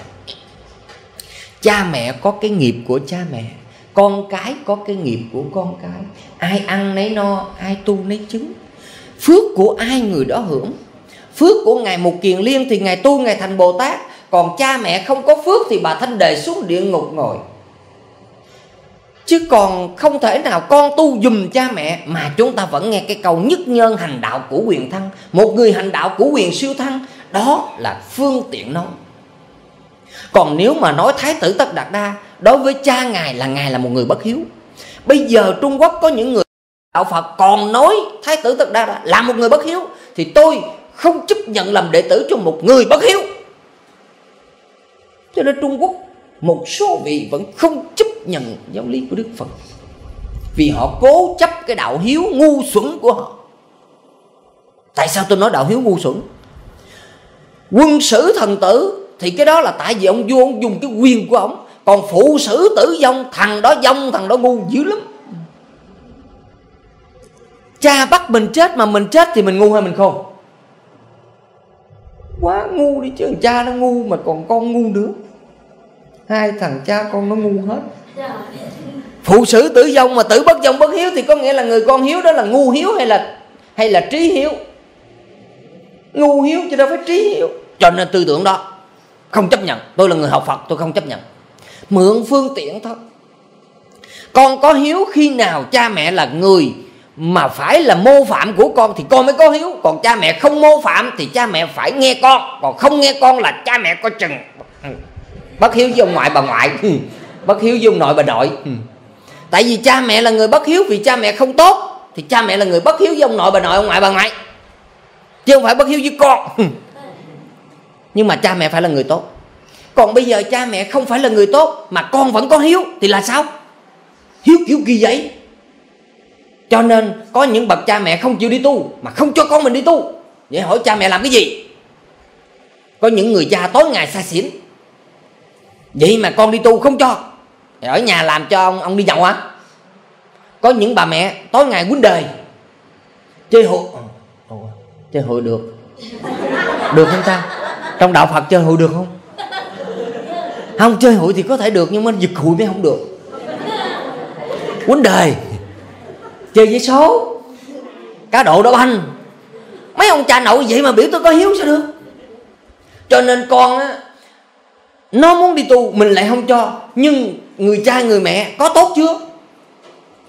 Cha mẹ có cái nghiệp của cha mẹ, con cái có cái nghiệp của con cái. Ai ăn nấy no, ai tu nấy chứng. Phước của ai người đó hưởng. Phước của Ngài Mục Kiền Liên thì Ngài tu, Ngài thành Bồ Tát. Còn cha mẹ không có phước thì bà Thanh Đề xuống địa ngục ngồi. Chứ còn không thể nào con tu dùm cha mẹ mà chúng ta vẫn nghe cái câu nhất nhân hành đạo của quyền thăng. Một người hành đạo của quyền siêu thăng, đó là phương tiện nói. Còn nếu mà nói Thái tử Tất Đạt Đa, đối với cha Ngài là một người bất hiếu. Bây giờ Trung Quốc có những người đạo Phật còn nói Thái tử Tất Đạt Đa là một người bất hiếu, thì tôi không chấp nhận làm đệ tử cho một người bất hiếu. Cho nên Trung Quốc một số vị vẫn không chấp nhận giáo lý của Đức Phật, vì họ cố chấp cái đạo hiếu ngu xuẩn của họ. Tại sao tôi nói đạo hiếu ngu xuẩn? Quân sử thần tử thì cái đó là tại vì ông vua ông dùng cái quyền của ông. Còn phụ sử tử vong, thằng đó vong, thằng đó ngu dữ lắm. Cha bắt mình chết mà mình chết thì mình ngu hay mình khôn? Quá ngu đi chứ. Cha nó ngu mà còn con ngu nữa. Hai thằng cha con nó ngu hết. Phụ sử tử vong mà tử bất vong bất hiếu thì có nghĩa là người con hiếu đó là ngu hiếu hay là trí hiếu? Ngu hiếu chứ đâu phải trí hiếu. Cho nên tư tưởng đó không chấp nhận. Tôi là người học Phật, tôi không chấp nhận. Mượn phương tiện thôi. Con có hiếu khi nào cha mẹ là người mà phải là mô phạm của con thì con mới có hiếu. Còn cha mẹ không mô phạm thì cha mẹ phải nghe con. Còn không nghe con là cha mẹ coi chừng. Bất hiếu với ông ngoại bà ngoại, bất hiếu với ông nội bà nội. Tại vì cha mẹ là người bất hiếu vì cha mẹ không tốt, thì cha mẹ là người bất hiếu với ông nội bà nội, ông ngoại bà ngoại, chứ không phải bất hiếu với con. Nhưng mà cha mẹ phải là người tốt. Còn bây giờ cha mẹ không phải là người tốt mà con vẫn có hiếu thì là sao? Hiếu kiểu gì vậy? Cho nên có những bậc cha mẹ không chịu đi tu mà không cho con mình đi tu. Vậy hỏi cha mẹ làm cái gì? Có những người cha tối ngày xa xỉn, vậy mà con đi tu không cho, ở nhà làm cho ông đi nhậu hả? Có những bà mẹ tối ngày quýnh đời, chơi hụi. Chơi hụi được không ta? Trong đạo Phật chơi hụi được không? Không, chơi hụi thì có thể được nhưng mà giật hụi mới không được. Quýnh đời, chơi giấy số, cá độ đá banh. Mấy ông cha nội vậy mà biểu tôi có hiếu sao được? Cho nên con á, nó muốn đi tu mình lại không cho. Nhưng người cha người mẹ có tốt chưa?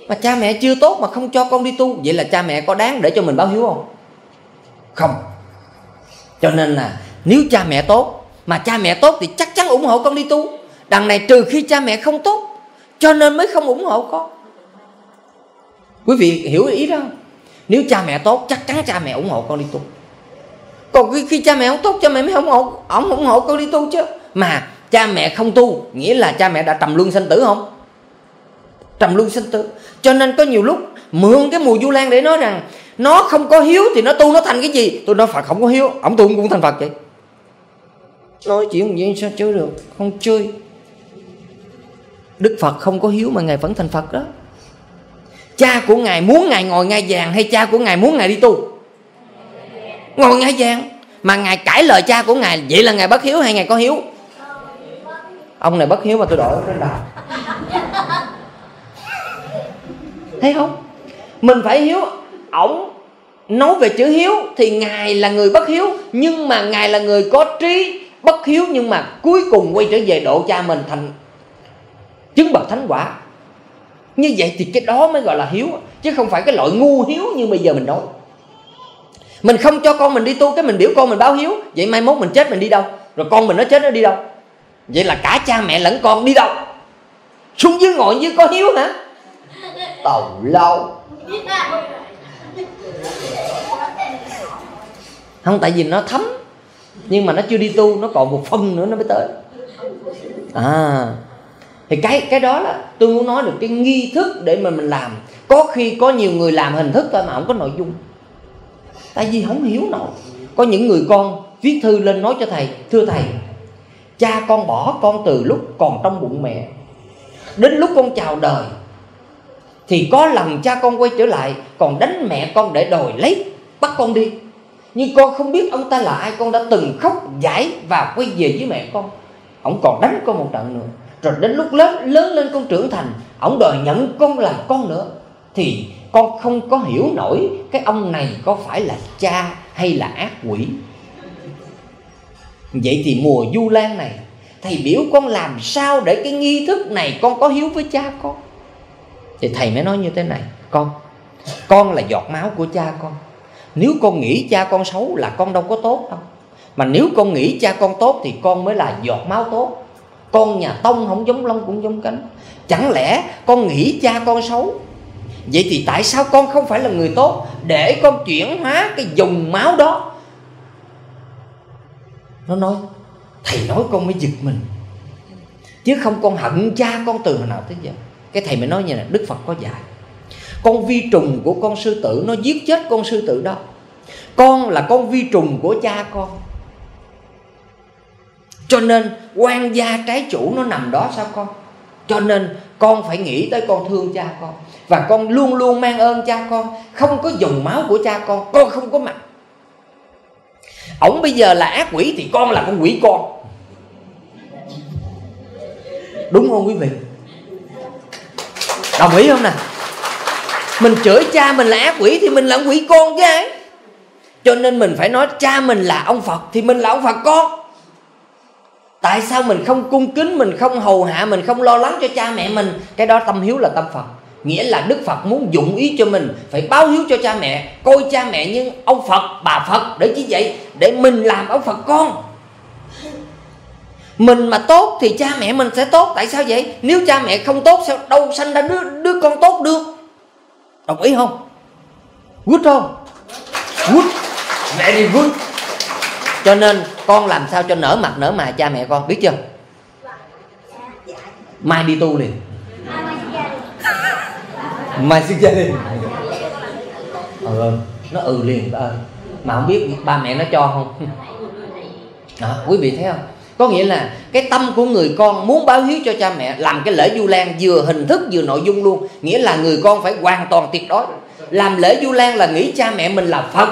Mà cha mẹ chưa tốt mà không cho con đi tu, vậy là cha mẹ có đáng để cho mình báo hiếu không? Không. Cho nên là nếu cha mẹ tốt, mà cha mẹ tốt thì chắc chắn ủng hộ con đi tu. Đằng này trừ khi cha mẹ không tốt, cho nên mới không ủng hộ con. Quý vị hiểu ý đó không? Nếu cha mẹ tốt chắc chắn cha mẹ ủng hộ con đi tu. Còn khi cha mẹ không tốt, cha mẹ mới không ủng hộ con đi tu chứ. Mà cha mẹ không tu nghĩa là cha mẹ đã trầm luân sanh tử không? Trầm luân sanh tử. Cho nên có nhiều lúc mượn cái mùa Vu Lan để nói rằng nó không có hiếu thì nó tu nó thành cái gì? Tôi nói Phật không có hiếu, ổng tu cũng thành Phật vậy. Nói chuyện gì sao chơi được? Không chơi. Đức Phật không có hiếu mà Ngài vẫn thành Phật đó. Cha của Ngài muốn Ngài ngồi ngai vàng hay cha của Ngài muốn Ngài đi tu? Ngồi ngai vàng. Mà Ngài cãi lời cha của Ngài, vậy là Ngài bất hiếu hay Ngài có hiếu? Ông này bất hiếu mà tôi đổi trên đầu. Thấy không? Mình phải hiếu. Ổng nói về chữ hiếu thì Ngài là người bất hiếu, nhưng mà Ngài là người có trí bất hiếu, nhưng mà cuối cùng quay trở về độ cha mình thành chứng bậc thánh quả. Như vậy thì cái đó mới gọi là hiếu, chứ không phải cái loại ngu hiếu như bây giờ mình nói. Mình không cho con mình đi tu, cái mình biểu con mình báo hiếu, vậy mai mốt mình chết mình đi đâu? Rồi con mình nó chết nó đi đâu? Vậy là cả cha mẹ lẫn con đi đâu? Xuống dưới ngồi dưới có hiếu hả? Tào lao. Không, tại vì nó thấm, nhưng mà nó chưa đi tu, nó còn một phần nữa nó mới tới. Thì cái đó là tôi muốn nói được cái nghi thức để mà mình làm. Có khi có nhiều người làm hình thức thôi mà không có nội dung, tại vì không hiểu nổi. Có những người con viết thư lên nói cho thầy: thưa thầy, cha con bỏ con từ lúc còn trong bụng mẹ, đến lúc con chào đời thì có lần cha con quay trở lại còn đánh mẹ con để đòi lấy bắt con đi. Nhưng con không biết ông ta là ai, con đã từng khóc giải và quay về với mẹ con. Ông còn đánh con một trận nữa. Rồi đến lúc lớn lên con trưởng thành, ông đòi nhận con làm con nữa. Thì con không có hiểu nổi cái ông này có phải là cha hay là ác quỷ. Vậy thì mùa Vu Lan này thầy biểu con làm sao để cái nghi thức này con có hiếu với cha con. Thì thầy mới nói như thế này: con là giọt máu của cha con. Nếu con nghĩ cha con xấu là con đâu có tốt đâu. Mà nếu con nghĩ cha con tốt thì con mới là giọt máu tốt. Con nhà Tông không giống lông cũng giống cánh. Chẳng lẽ con nghĩ cha con xấu, vậy thì tại sao con không phải là người tốt để con chuyển hóa cái dòng máu đó? Nó nói, thầy nói con mới giật mình, chứ không con hận cha con từ hồi nào tới giờ. Cái thầy mới nói như này: Đức Phật có dạy con vi trùng của con sư tử nó giết chết con sư tử đó. Con là con vi trùng của cha con, cho nên quan gia trái chủ nó nằm đó sao con? Cho nên con phải nghĩ tới con thương cha con, và con luôn luôn mang ơn cha con. Không có dòng máu của cha con không có mặt. Ổng bây giờ là ác quỷ thì con là con quỷ con. Đúng không quý vị? Đồng ý không nè? Mình chửi cha mình là ác quỷ thì mình là quỷ con chứ ai. Cho nên mình phải nói cha mình là ông Phật thì mình là ông Phật con. Tại sao mình không cung kính, mình không hầu hạ, mình không lo lắng cho cha mẹ mình? Cái đó tâm hiếu là tâm Phật. Nghĩa là Đức Phật muốn dụng ý cho mình phải báo hiếu cho cha mẹ, coi cha mẹ như ông Phật, bà Phật. Để chi vậy? Để mình làm ông Phật con. Mình mà tốt thì cha mẹ mình sẽ tốt. Tại sao vậy? Nếu cha mẹ không tốt sao đâu sanh ra đứa con tốt được? Đồng ý không? Good không? Good. Very good. Cho nên con làm sao cho nở mặt nở mày cha mẹ con, biết chưa? Mai đi tu liền. Mai sinh gia đình. Nó liền. Mà không biết ba mẹ nó cho không? Đó, quý vị thấy không? Có nghĩa là cái tâm của người con muốn báo hiếu cho cha mẹ, làm cái lễ Vu Lan vừa hình thức vừa nội dung luôn. Nghĩa là người con phải hoàn toàn tuyệt đối. Làm lễ Vu Lan là nghĩ cha mẹ mình là Phật,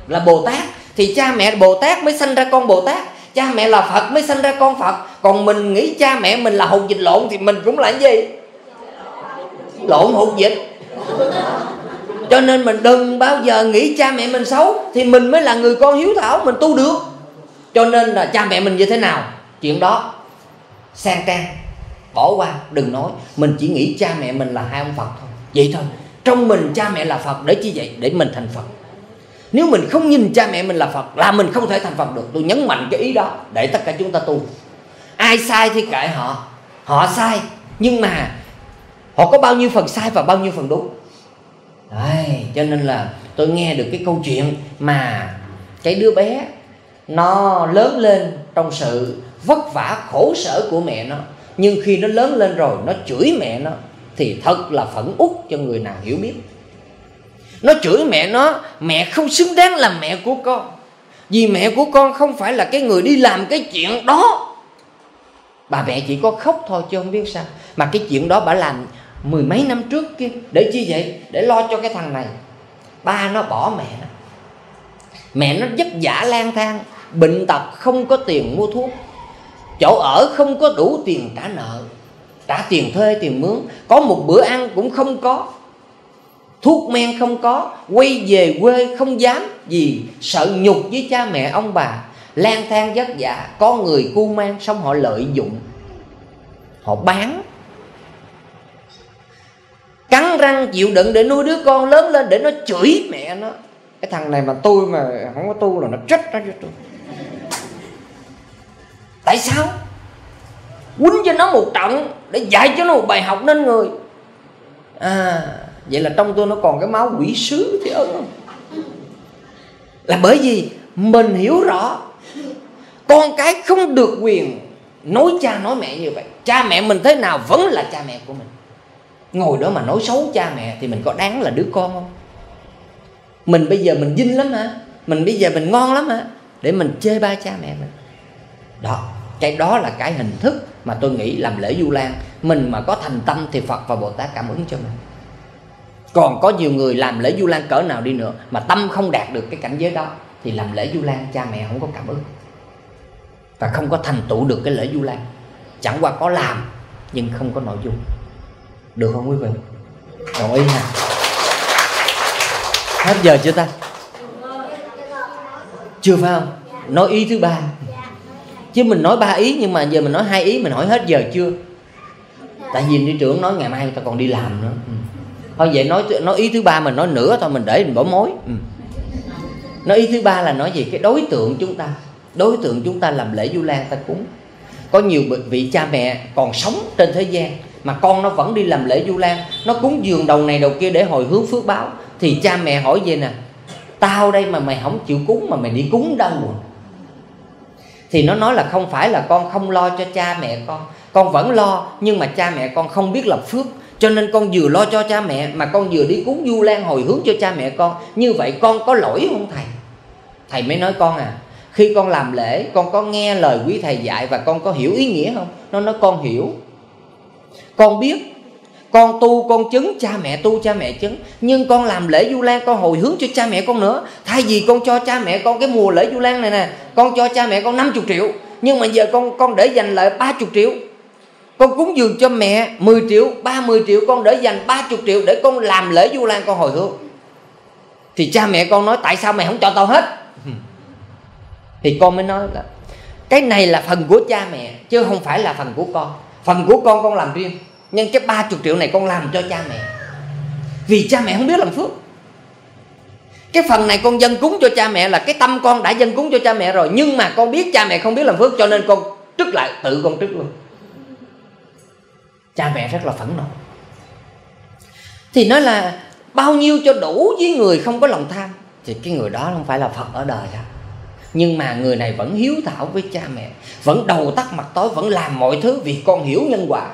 là Bồ Tát, thì cha mẹ Bồ Tát mới sanh ra con Bồ Tát. Cha mẹ là Phật mới sanh ra con Phật. Còn mình nghĩ cha mẹ mình là hột vịt lộn thì mình cũng là cái gì? Lộn hột vịt. Cho nên mình đừng bao giờ nghĩ cha mẹ mình xấu, thì mình mới là người con hiếu thảo, mình tu được. Cho nên là cha mẹ mình như thế nào, chuyện đó sang trang, bỏ qua, đừng nói. Mình chỉ nghĩ cha mẹ mình là hai ông Phật thôi, vậy thôi. Trong mình cha mẹ là Phật, để chi vậy? Để mình thành Phật. Nếu mình không nhìn cha mẹ mình là Phật là mình không thể thành Phật được. Tôi nhấn mạnh cái ý đó để tất cả chúng ta tu. Ai sai thì kệ họ, họ sai, nhưng mà họ có bao nhiêu phần sai và bao nhiêu phần đúng. Đấy, cho nên là tôi nghe được cái câu chuyện mà cái đứa bé nó lớn lên trong sự vất vả khổ sở của mẹ nó, nhưng khi nó lớn lên rồi nó chửi mẹ nó thì thật là phẫn uất cho người nào hiểu biết. Nó chửi mẹ nó, mẹ không xứng đáng là mẹ của con, vì mẹ của con không phải là cái người đi làm cái chuyện đó. Bà mẹ chỉ có khóc thôi chứ không biết sao. Mà cái chuyện đó bà làm mười mấy năm trước kia. Để chi vậy? Để lo cho cái thằng này. Ba nó bỏ mẹ nó, mẹ nó vất vả lang thang, bệnh tật không có tiền mua thuốc, chỗ ở không có đủ tiền trả nợ, trả tiền thuê tiền mướn, có một bữa ăn cũng không có, thuốc men không có, quay về quê không dám vì sợ nhục với cha mẹ ông bà, lang thang vất vả. Có người cu mang xong họ lợi dụng, họ bán, cắn răng chịu đựng để nuôi đứa con lớn lên để nó chửi mẹ nó. Cái thằng này mà tôi mà không có tu là nó trách ra cho tôi. Tại sao? Quýnh cho nó một trận để dạy cho nó một bài học nên người. Vậy là trong tôi nó còn cái máu quỷ sứ thì ơn không? Là bởi vì mình hiểu rõ con cái không được quyền nói cha nói mẹ như vậy. Cha mẹ mình thế nào vẫn là cha mẹ của mình. Ngồi đó mà nói xấu cha mẹ thì mình có đáng là đứa con không? Mình bây giờ mình vinh lắm hả? Mình bây giờ mình ngon lắm hả? Để mình chê ba cha mẹ mình. Đó, cái đó là cái hình thức mà tôi nghĩ làm lễ Vu Lan. Mình mà có thành tâm thì Phật và Bồ Tát cảm ứng cho mình. Còn có nhiều người làm lễ Vu Lan cỡ nào đi nữa mà tâm không đạt được cái cảnh giới đó thì làm lễ Vu Lan cha mẹ không có cảm ứng và không có thành tựu được cái lễ Vu Lan. Chẳng qua có làm nhưng không có nội dung. Được không quý vị? Đồng ý ha? Hết giờ chưa ta? Chưa phải không? Nói ý thứ ba. Chứ mình nói 3 ý nhưng mà giờ mình nói 2 ý, mình hỏi hết giờ chưa? Tại vì đi trưởng nói ngày mai người ta còn đi làm nữa. Thôi vậy nói ý thứ ba mình nói nữa thôi, mình để mình bỏ mối. Nói ý thứ ba là nói gì? Cái đối tượng chúng ta làm lễ Vu Lan ta cúng. Có nhiều vị cha mẹ còn sống trên thế gian mà con nó vẫn đi làm lễ Vu Lan, nó cúng dường đầu này đầu kia để hồi hướng phước báo. Thì cha mẹ hỏi vậy nè: tao đây mà mày không chịu cúng mà mày đi cúng đâu? Thì nó nói là không phải là con không lo cho cha mẹ con vẫn lo, nhưng mà cha mẹ con không biết làm phước, cho nên con vừa lo cho cha mẹ mà con vừa đi cúng Vu Lan hồi hướng cho cha mẹ con. Như vậy con có lỗi không thầy? Thầy mới nói con khi con làm lễ con có nghe lời quý thầy dạy và con có hiểu ý nghĩa không? Nó nói con hiểu, con biết Con tu con chứng, cha mẹ tu cha mẹ chứng. Nhưng con làm lễ Vu Lan, con hồi hướng cho cha mẹ con nữa. Thay vì con cho cha mẹ con cái mùa lễ Vu Lan này nè, con cho cha mẹ con 50 triệu, nhưng mà giờ con để dành lại 30 triệu. Con cúng dường cho mẹ 10 triệu, 30 triệu, con để dành 30 triệu để con làm lễ Vu Lan, con hồi hướng. Thì cha mẹ con nói tại sao mày không cho tao hết? Thì con mới nói là cái này là phần của cha mẹ, chứ không phải là phần của con. Phần của con làm riêng, nhưng cái 30 triệu này con làm cho cha mẹ. Vì cha mẹ không biết làm phước. Cái phần này con dâng cúng cho cha mẹ là cái tâm con đã dâng cúng cho cha mẹ rồi, nhưng mà con biết cha mẹ không biết làm phước, cho nên con trức lại, tự con trức luôn. Cha mẹ rất là phẫn nộ. Thì nói là bao nhiêu cho đủ với người không có lòng tham. Thì cái người đó không phải là Phật ở đời đâu. Nhưng mà người này vẫn hiếu thảo với cha mẹ, vẫn đầu tắt mặt tối, vẫn làm mọi thứ vì con hiểu nhân quả.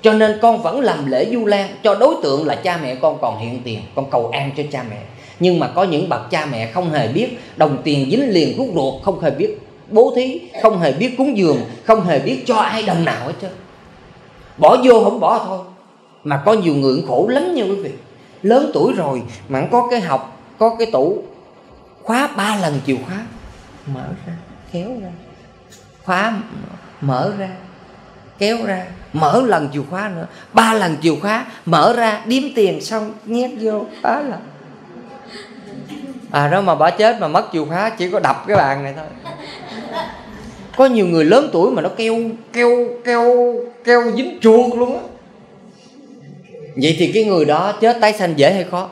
Cho nên con vẫn làm lễ Vu Lan cho đối tượng là cha mẹ con còn hiện tiền, con cầu an cho cha mẹ. Nhưng mà có những bậc cha mẹ không hề biết đồng tiền dính liền rút ruột, không hề biết bố thí, không hề biết cúng dường, không hề biết cho ai đồng nào hết trơn. Bỏ vô không bỏ thôi. Mà có nhiều người khổ lắm nha quý vị. Lớn tuổi rồi mà có cái học, có cái tủ khóa 3 lần chìa khóa, mở ra, kéo ra, khóa mở ra, kéo ra, mở lần chìa khóa nữa, 3 lần chìa khóa, mở ra, đếm tiền xong nhét vô, phá là. Đó mà bà chết mà mất chìa khóa chỉ có đập cái bàn này thôi. Có nhiều người lớn tuổi mà nó keo dính chuột luôn á. Vậy thì cái người đó chết tái sanh dễ hay khó?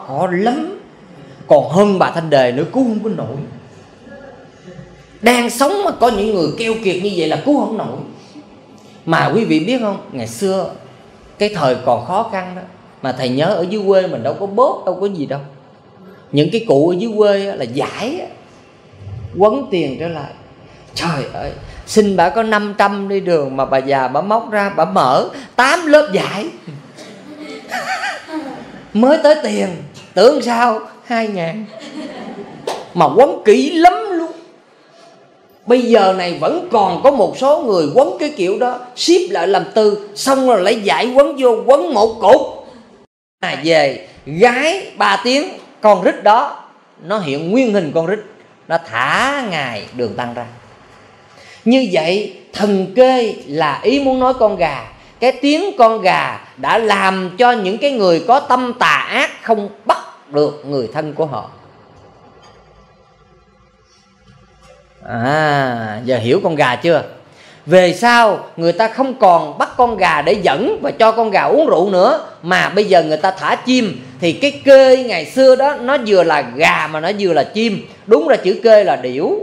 Khó lắm. Còn hơn bà Thanh Đề nữa, cứu không có nổi. Đang sống mà có những người keo kiệt như vậy là cứu không nổi. Mà quý vị biết không, ngày xưa cái thời còn khó khăn đó, mà thầy nhớ ở dưới quê mình đâu có bóp, đâu có gì đâu. Những cái cụ ở dưới quê là giải quấn tiền trở lại. Trời ơi, xin bà có 500 đi đường mà bà già bà móc ra, bà mở 8 lớp giải mới tới tiền. Tưởng sao 2.000 mà quấn kỹ lắm luôn. Bây giờ này vẫn còn có một số người quấn cái kiểu đó, ship lại làm tư, xong rồi lấy giải quấn vô, quấn một cục về gái 3 tiếng. Con rít đó nó hiện nguyên hình con rít, nó thả ngài đường tăng ra. Như vậy thần kê là ý muốn nói con gà. Cái tiếng con gà đã làm cho những cái người có tâm tà ác không bắt được người thân của họ. Giờ hiểu con gà chưa? Về sau người ta không còn bắt con gà để dẫn và cho con gà uống rượu nữa, mà bây giờ người ta thả chim. Thì cái kê ngày xưa đó nó vừa là gà mà nó vừa là chim. Đúng ra chữ kê là điểu,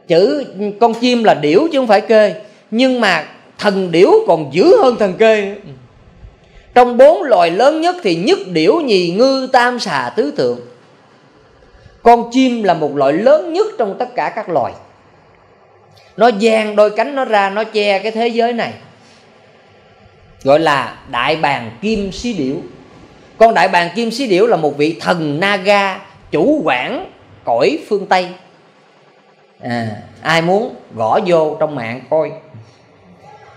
chữ con chim là điểu chứ không phải kê. Nhưng mà thần điểu còn dữ hơn thần kê. Trong 4 loài lớn nhất thì nhất điểu, nhì ngư, tam xà, tứ tượng. Con chim là một loại lớn nhất trong tất cả các loài. Nó dang đôi cánh nó ra, nó che cái thế giới này, gọi là đại bàng kim xí điểu. Con đại bàng kim xí điểu là một vị thần Naga, chủ quản cõi phương Tây. Ai muốn gõ vô trong mạng coi.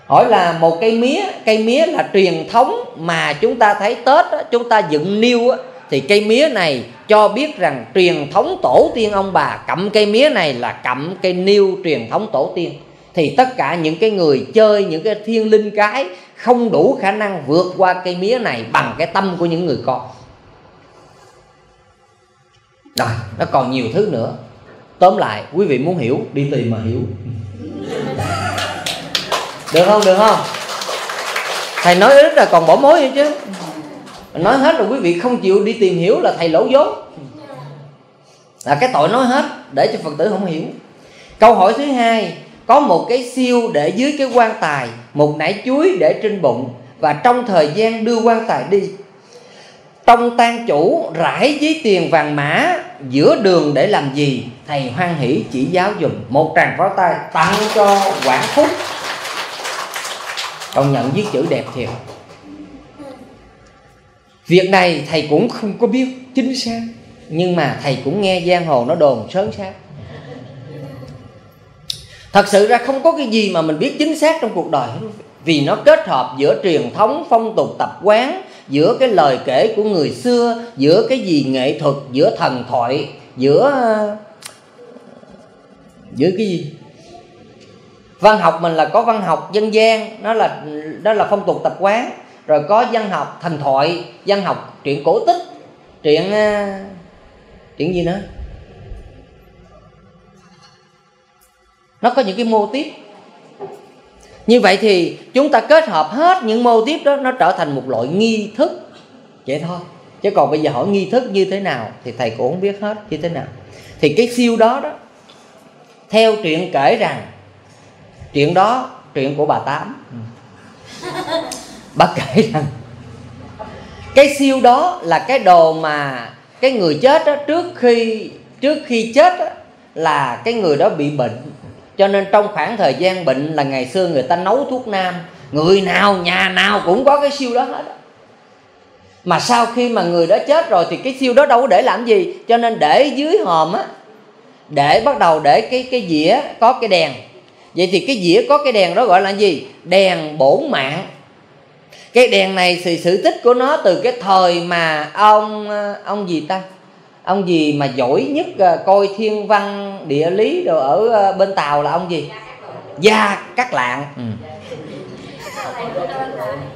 Hỏi là một cây mía là truyền thống mà chúng ta thấy Tết đó, chúng ta dựng niêu á, thì cây mía này cho biết rằng truyền thống tổ tiên ông bà cặm cây mía này là cặm cây niêu truyền thống tổ tiên. Thì tất cả những cái người chơi những cái thiên linh cái không đủ khả năng vượt qua cây mía này bằng cái tâm của những người con. Rồi, nó còn nhiều thứ nữa. Tóm lại, quý vị muốn hiểu, đi tìm mà hiểu. Được không? Được không? Thầy nói ít là còn bỏ mối vậy chứ. Nói hết rồi quý vị không chịu đi tìm hiểu là thầy lỗ vốn. Là cái tội nói hết để cho Phật tử không hiểu. Câu hỏi thứ hai, có một cái siêu để dưới cái quan tài, một nải chuối để trên bụng, và trong thời gian đưa quan tài đi, trong tang chủ rải giấy tiền vàng mã giữa đường để làm gì? Thầy hoan hỷ chỉ giáo dùm. Một tràng pháo tay tặng cho Quảng Phúc. Công nhận viết chữ đẹp thiệt. Việc này thầy cũng không có biết chính xác, nhưng mà thầy cũng nghe giang hồ nó đồn sớm xác. Thật sự ra không có cái gì mà mình biết chính xác trong cuộc đời hết. Vì nó kết hợp giữa truyền thống phong tục tập quán, giữa cái lời kể của người xưa, giữa cái gì nghệ thuật, giữa thần thoại, giữa cái gì. Văn học mình là có văn học dân gian, đó là phong tục tập quán. Rồi có văn học thần thoại, văn học truyện cổ tích, truyện gì nữa, nó có những cái mô típ. Như vậy thì chúng ta kết hợp hết những mô típ đó, nó trở thành một loại nghi thức vậy thôi. Chứ còn bây giờ hỏi nghi thức như thế nào thì thầy cũng không biết hết như thế nào. Thì cái siêu đó theo truyện kể rằng, chuyện đó chuyện của bà Tám, bà kể rằng cái siêu đó là cái đồ mà cái người chết đó, trước khi chết đó, là cái người đó bị bệnh. Cho nên trong khoảng thời gian bệnh là ngày xưa người ta nấu thuốc nam, người nào nhà nào cũng có cái siêu đó hết. Mà sau khi mà người đó chết rồi thì cái siêu đó đâu có để làm gì, cho nên để dưới hòm á, để bắt đầu để cái dĩa có cái đèn. Vậy thì cái dĩa có cái đèn đó gọi là gì? Đèn bổn mạng. Cái đèn này thì sự tích của nó từ cái thời mà ông gì ta, ông gì mà giỏi nhất coi thiên văn địa lý đồ ở bên Tàu là ông gì? Gia Cát Lạng.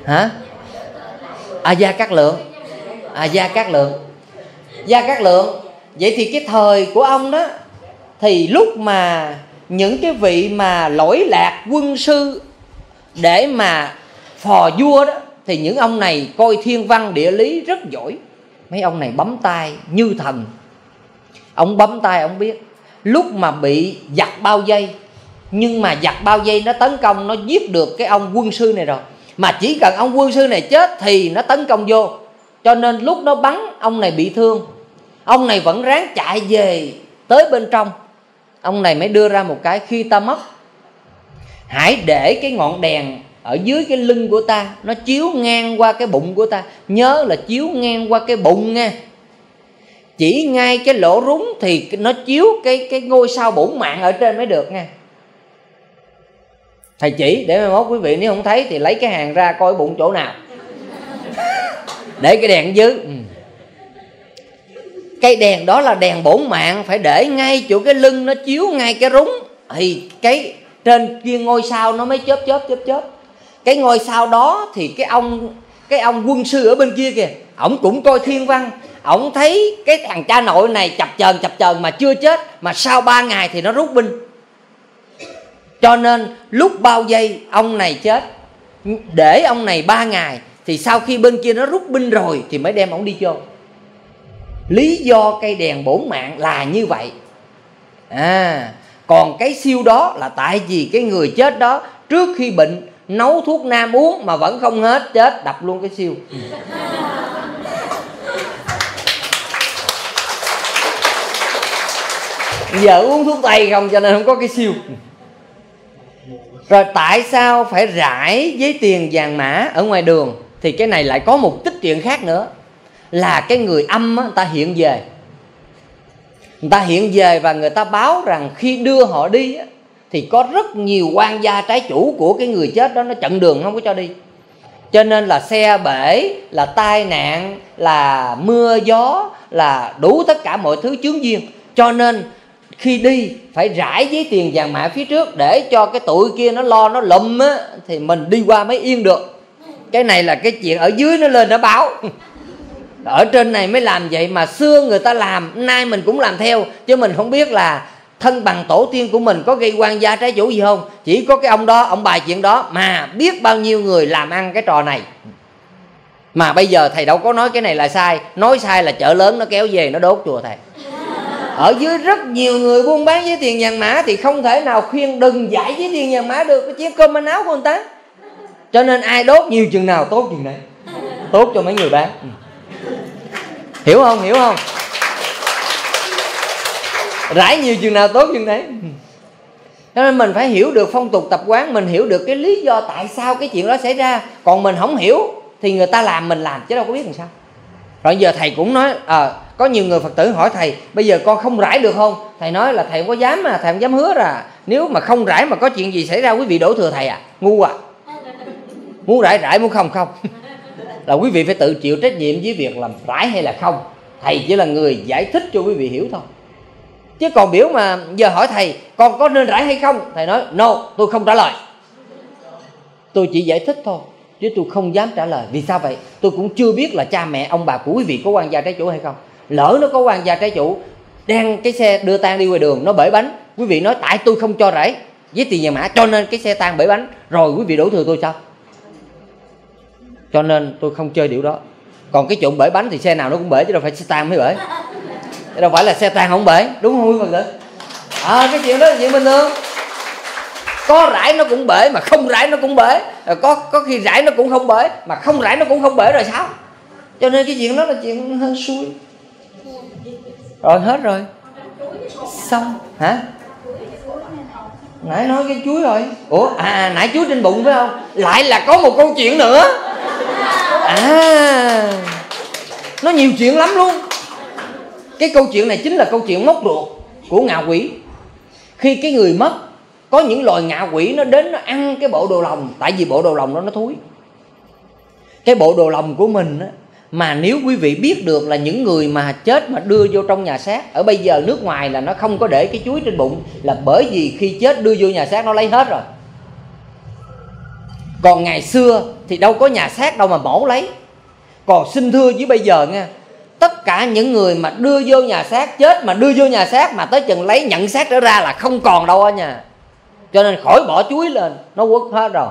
Hả? Gia Cát Lượng. Gia Cát Lượng. Gia Cát Lượng. Vậy thì cái thời của ông đó, thì lúc mà những cái vị mà lỗi lạc quân sư để mà phò vua đó, thì những ông này coi thiên văn địa lý rất giỏi. Mấy ông này bấm tay như thần. Ông bấm tay ông biết lúc mà bị giặc bao vây, nhưng mà giặc bao vây nó tấn công, nó giết được cái ông quân sư này rồi, mà chỉ cần ông quân sư này chết thì nó tấn công vô. Cho nên lúc nó bắn ông này bị thương, ông này vẫn ráng chạy về tới bên trong. Ông này mới đưa ra một cái: khi ta mất, hãy để cái ngọn đèn ở dưới cái lưng của ta, nó chiếu ngang qua cái bụng của ta. Nhớ là chiếu ngang qua cái bụng nha, chỉ ngay cái lỗ rúng thì nó chiếu cái ngôi sao bổn mạng ở trên mới được nha. Thầy chỉ để mai mốt quý vị nếu không thấy thì lấy cái hàng ra coi bụng chỗ nào để cái đèn dưới. Cái đèn đó là đèn bổn mạng, phải để ngay chỗ cái lưng, nó chiếu ngay cái rúng thì cái trên kia ngôi sao nó mới chớp. Cái ngôi sao đó thì cái ông quân sư ở bên kia kìa, ổng cũng coi thiên văn, ổng thấy cái thằng cha nội này chập chờn mà chưa chết, mà sau 3 ngày thì nó rút binh. Cho nên lúc bao vây ông này chết, để ông này 3 ngày, thì sau khi bên kia nó rút binh rồi thì mới đem ổng đi chôn. Lý do cây đèn bổn mạng là như vậy. Còn cái siêu đó là tại vì cái người chết đó trước khi bệnh nấu thuốc nam uống mà vẫn không hết, chết đập luôn cái siêu. Giờ uống thuốc tây không cho nên không có cái siêu. Rồi tại sao phải rải giấy tiền vàng mã ở ngoài đường? Thì cái này lại có một tích chuyện khác nữa, là cái người âm á, người ta hiện về. Người ta hiện về và người ta báo rằng khi đưa họ đi á, thì có rất nhiều quan gia trái chủ của cái người chết đó nó chặn đường không có cho đi. Cho nên là xe bể, là tai nạn, là mưa gió, là đủ tất cả mọi thứ chướng duyên. Cho nên khi đi phải rải giấy tiền vàng mã phía trước, để cho cái tụi kia nó lo nó lụm á, thì mình đi qua mới yên được. Cái này là cái chuyện ở dưới nó lên nó báo. Ở trên này mới làm vậy, mà xưa người ta làm, nay mình cũng làm theo. Chứ mình không biết là thân bằng tổ tiên của mình có gây quan gia trái chủ gì không. Chỉ có cái ông đó, ông bài chuyện đó mà biết bao nhiêu người làm ăn cái trò này. Mà bây giờ thầy đâu có nói cái này là sai. Nói sai là chợ lớn nó kéo về nó đốt chùa thầy. Ở dưới rất nhiều người buôn bán với tiền vàng mã, thì không thể nào khuyên đừng giải với tiền vàng mã được, cái chiếc cơm manh áo của người ta. Cho nên ai đốt nhiều chừng nào tốt chừng đấy, tốt cho mấy người bán. Hiểu không? Hiểu không? Rải nhiều chừng nào tốt chừng đấy. Cho nên mình phải hiểu được phong tục tập quán, mình hiểu được cái lý do tại sao cái chuyện đó xảy ra. Còn mình không hiểu thì người ta làm mình làm chứ đâu có biết làm sao. Rồi giờ thầy cũng nói có nhiều người Phật tử hỏi thầy: bây giờ con không rải được không? Thầy nói là thầy không có dám, mà thầy không dám hứa là nếu mà không rải mà có chuyện gì xảy ra quý vị đổ thừa thầy à? Ngu à. Muốn rải muốn không là quý vị phải tự chịu trách nhiệm với việc làm rải hay là không. Thầy chỉ là người giải thích cho quý vị hiểu thôi. Chứ còn biểu mà giờ hỏi thầy con có nên rải hay không, thầy nói no, tôi không trả lời. Tôi chỉ giải thích thôi chứ tôi không dám trả lời. Vì sao vậy? Tôi cũng chưa biết là cha mẹ ông bà của quý vị có quan gia trái chủ hay không. Lỡ nó có quan gia trái chủ, đang cái xe đưa tang đi ngoài đường nó bể bánh, quý vị nói tại tôi không cho rải với tiền vàng mã cho nên cái xe tang bể bánh, rồi quý vị đổ thừa tôi sao? Cho nên tôi không chơi điều đó. Còn cái chuyện bể bánh thì xe nào nó cũng bể chứ đâu phải xe tang mới bể. Đâu phải là xe tang không bể, đúng không quý Phật tử? Cái chuyện đó là chuyện bình thường. Có rải nó cũng bể, mà không rải nó cũng bể. Có khi rải nó cũng không bể, mà không rải nó cũng không bể rồi sao? Cho nên cái chuyện đó là chuyện hơn xui. Rồi hết rồi. Xong hả? Nãy nói cái chuối rồi. Ủa nãy chuối trên bụng phải không? Lại là có một câu chuyện nữa. Nó nhiều chuyện lắm luôn. Cái câu chuyện này chính là câu chuyện móc ruột của ngạ quỷ. Khi cái người mất, có những loài ngạ quỷ nó đến nó ăn cái bộ đồ lòng. Tại vì bộ đồ lòng đó nó thúi. Cái bộ đồ lòng của mình á, mà nếu quý vị biết được là những người mà chết mà đưa vô trong nhà xác, ở bây giờ nước ngoài là nó không có để cái chuối trên bụng, là bởi vì khi chết đưa vô nhà xác nó lấy hết rồi. Còn ngày xưa thì đâu có nhà xác đâu mà mổ lấy. Còn xin thưa với bây giờ nha, tất cả những người mà đưa vô nhà xác, chết mà đưa vô nhà xác mà tới chừng lấy nhận xác trở ra là không còn đâu ở nhà. Cho nên khỏi bỏ chuối lên, nó quất hết rồi.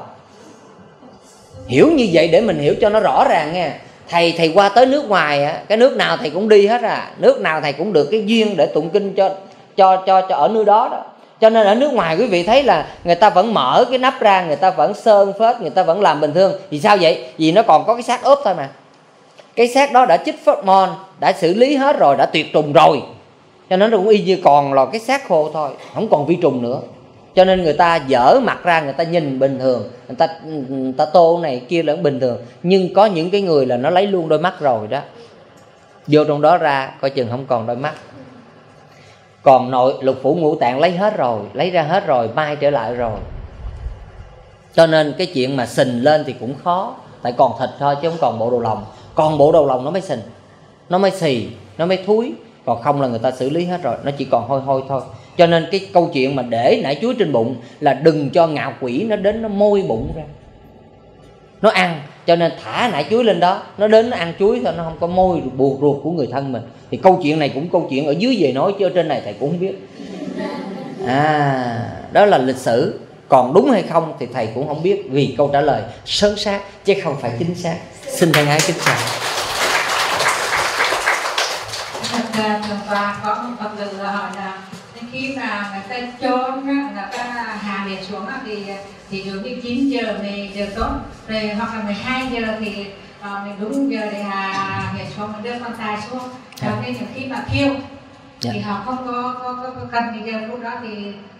Hiểu như vậy để mình hiểu cho nó rõ ràng nha. Thầy qua tới nước ngoài á, cái nước nào thầy cũng đi hết nước nào thầy cũng được cái duyên để tụng kinh cho ở nơi đó đó. Cho nên ở nước ngoài quý vị thấy là người ta vẫn mở cái nắp ra, người ta vẫn sơn phết, người ta vẫn làm bình thường. Vì sao vậy? Vì nó còn có cái xác ốp thôi mà. Cái xác đó đã chích phốt-mon, đã xử lý hết rồi, đã tuyệt trùng rồi. Cho nên nó cũng y như còn là cái xác khô thôi, không còn vi trùng nữa. Cho nên người ta dở mặt ra, người ta nhìn bình thường, người ta tô này kia là bình thường. Nhưng có những cái người là nó lấy luôn đôi mắt rồi đó, vô trong đó ra coi chừng không còn đôi mắt. Còn nội lục phủ ngũ tạng lấy hết rồi, lấy ra hết rồi, mai trở lại rồi. Cho nên cái chuyện mà sình lên thì cũng khó. Tại còn thịt thôi chứ không còn bộ đồ lòng. Còn bộ đồ lòng nó mới sình, nó mới xì, nó mới thúi. Còn không là người ta xử lý hết rồi, nó chỉ còn hôi hôi thôi. Cho nên cái câu chuyện mà để nải chuối trên bụng là đừng cho ngạo quỷ nó đến nó môi bụng ra, nó ăn. Cho nên thả nải chuối lên đó, nó đến nó ăn chuối thôi, nó không có môi buộc ruột của người thân mình. Thì câu chuyện này cũng câu chuyện ở dưới về nói, chứ ở trên này thầy cũng không biết. Đó là lịch sử. Còn đúng hay không thì thầy cũng không biết, vì câu trả lời sớm xác chứ không phải chính xác. Xin thân ái kính chào. Thường qua có một Phật tử hỏi là khi mà người ta chôn là ta hạ liệt xuống thì được như 9 giờ thì giờ tốt rồi, hoặc là 12 giờ thì mình đúng giờ để hạ liệt xuống, mình đưa quan tài xuống. Cho nên những khi mà thiêu thì họ không có cần bây giờ lúc đó thì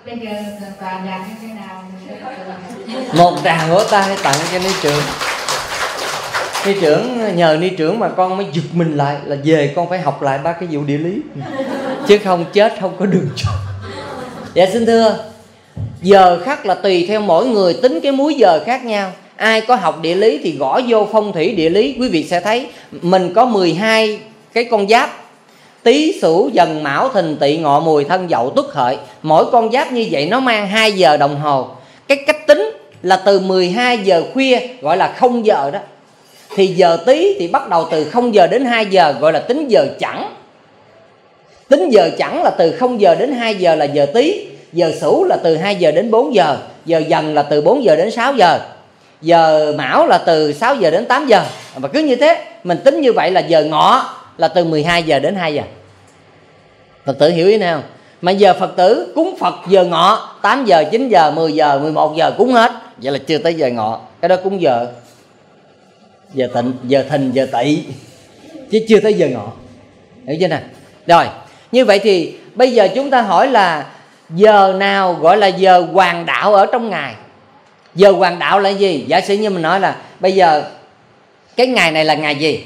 bây giờ thường qua làm như thế nào? Một tràng vỗ tay tặng cho ni trưởng. Ni trưởng, nhờ ni trưởng mà con mới giật mình lại là về con phải học lại 3 cái vụ địa lý, chứ không chết không có đường chọn. Dạ xin thưa, giờ khắc là tùy theo mỗi người tính cái múi giờ khác nhau. Ai có học địa lý thì gõ vô phong thủy địa lý, quý vị sẽ thấy mình có 12 cái con giáp: Tý, Sửu, Dần, Mão, Thìn, Tỵ, Ngọ, Mùi, Thân, Dậu, Tuất, Hợi. Mỗi con giáp như vậy nó mang 2 giờ đồng hồ. Cái cách tính là từ 12 giờ khuya gọi là 0 giờ đó. Thì giờ Tý thì bắt đầu từ 0 giờ đến 2 giờ gọi là tính giờ chẵn. Tính giờ chẵn là từ 0 giờ đến 2 giờ là giờ Tý. Giờ Sửu là từ 2 giờ đến 4 giờ. Giờ Dần là từ 4 giờ đến 6 giờ. Giờ Mão là từ 6 giờ đến 8 giờ. Và cứ như thế mình tính như vậy là giờ Ngọ là từ 12 giờ đến 2 giờ. Phật tử hiểu ý nào? Mà giờ Phật tử cúng Phật giờ Ngọ 8 giờ, 9 giờ, 10 giờ, 11 giờ cúng hết. Vậy là chưa tới giờ Ngọ. Cái đó cúng giờ Tịnh, giờ Thìn, giờ Tỵ, chứ chưa tới giờ Ngọ. Hiểu chưa nào? Rồi, như vậy thì bây giờ chúng ta hỏi là giờ nào gọi là giờ hoàng đạo ở trong ngày? Giờ hoàng đạo là gì? Giả sử như mình nói là bây giờ cái ngày này là ngày gì?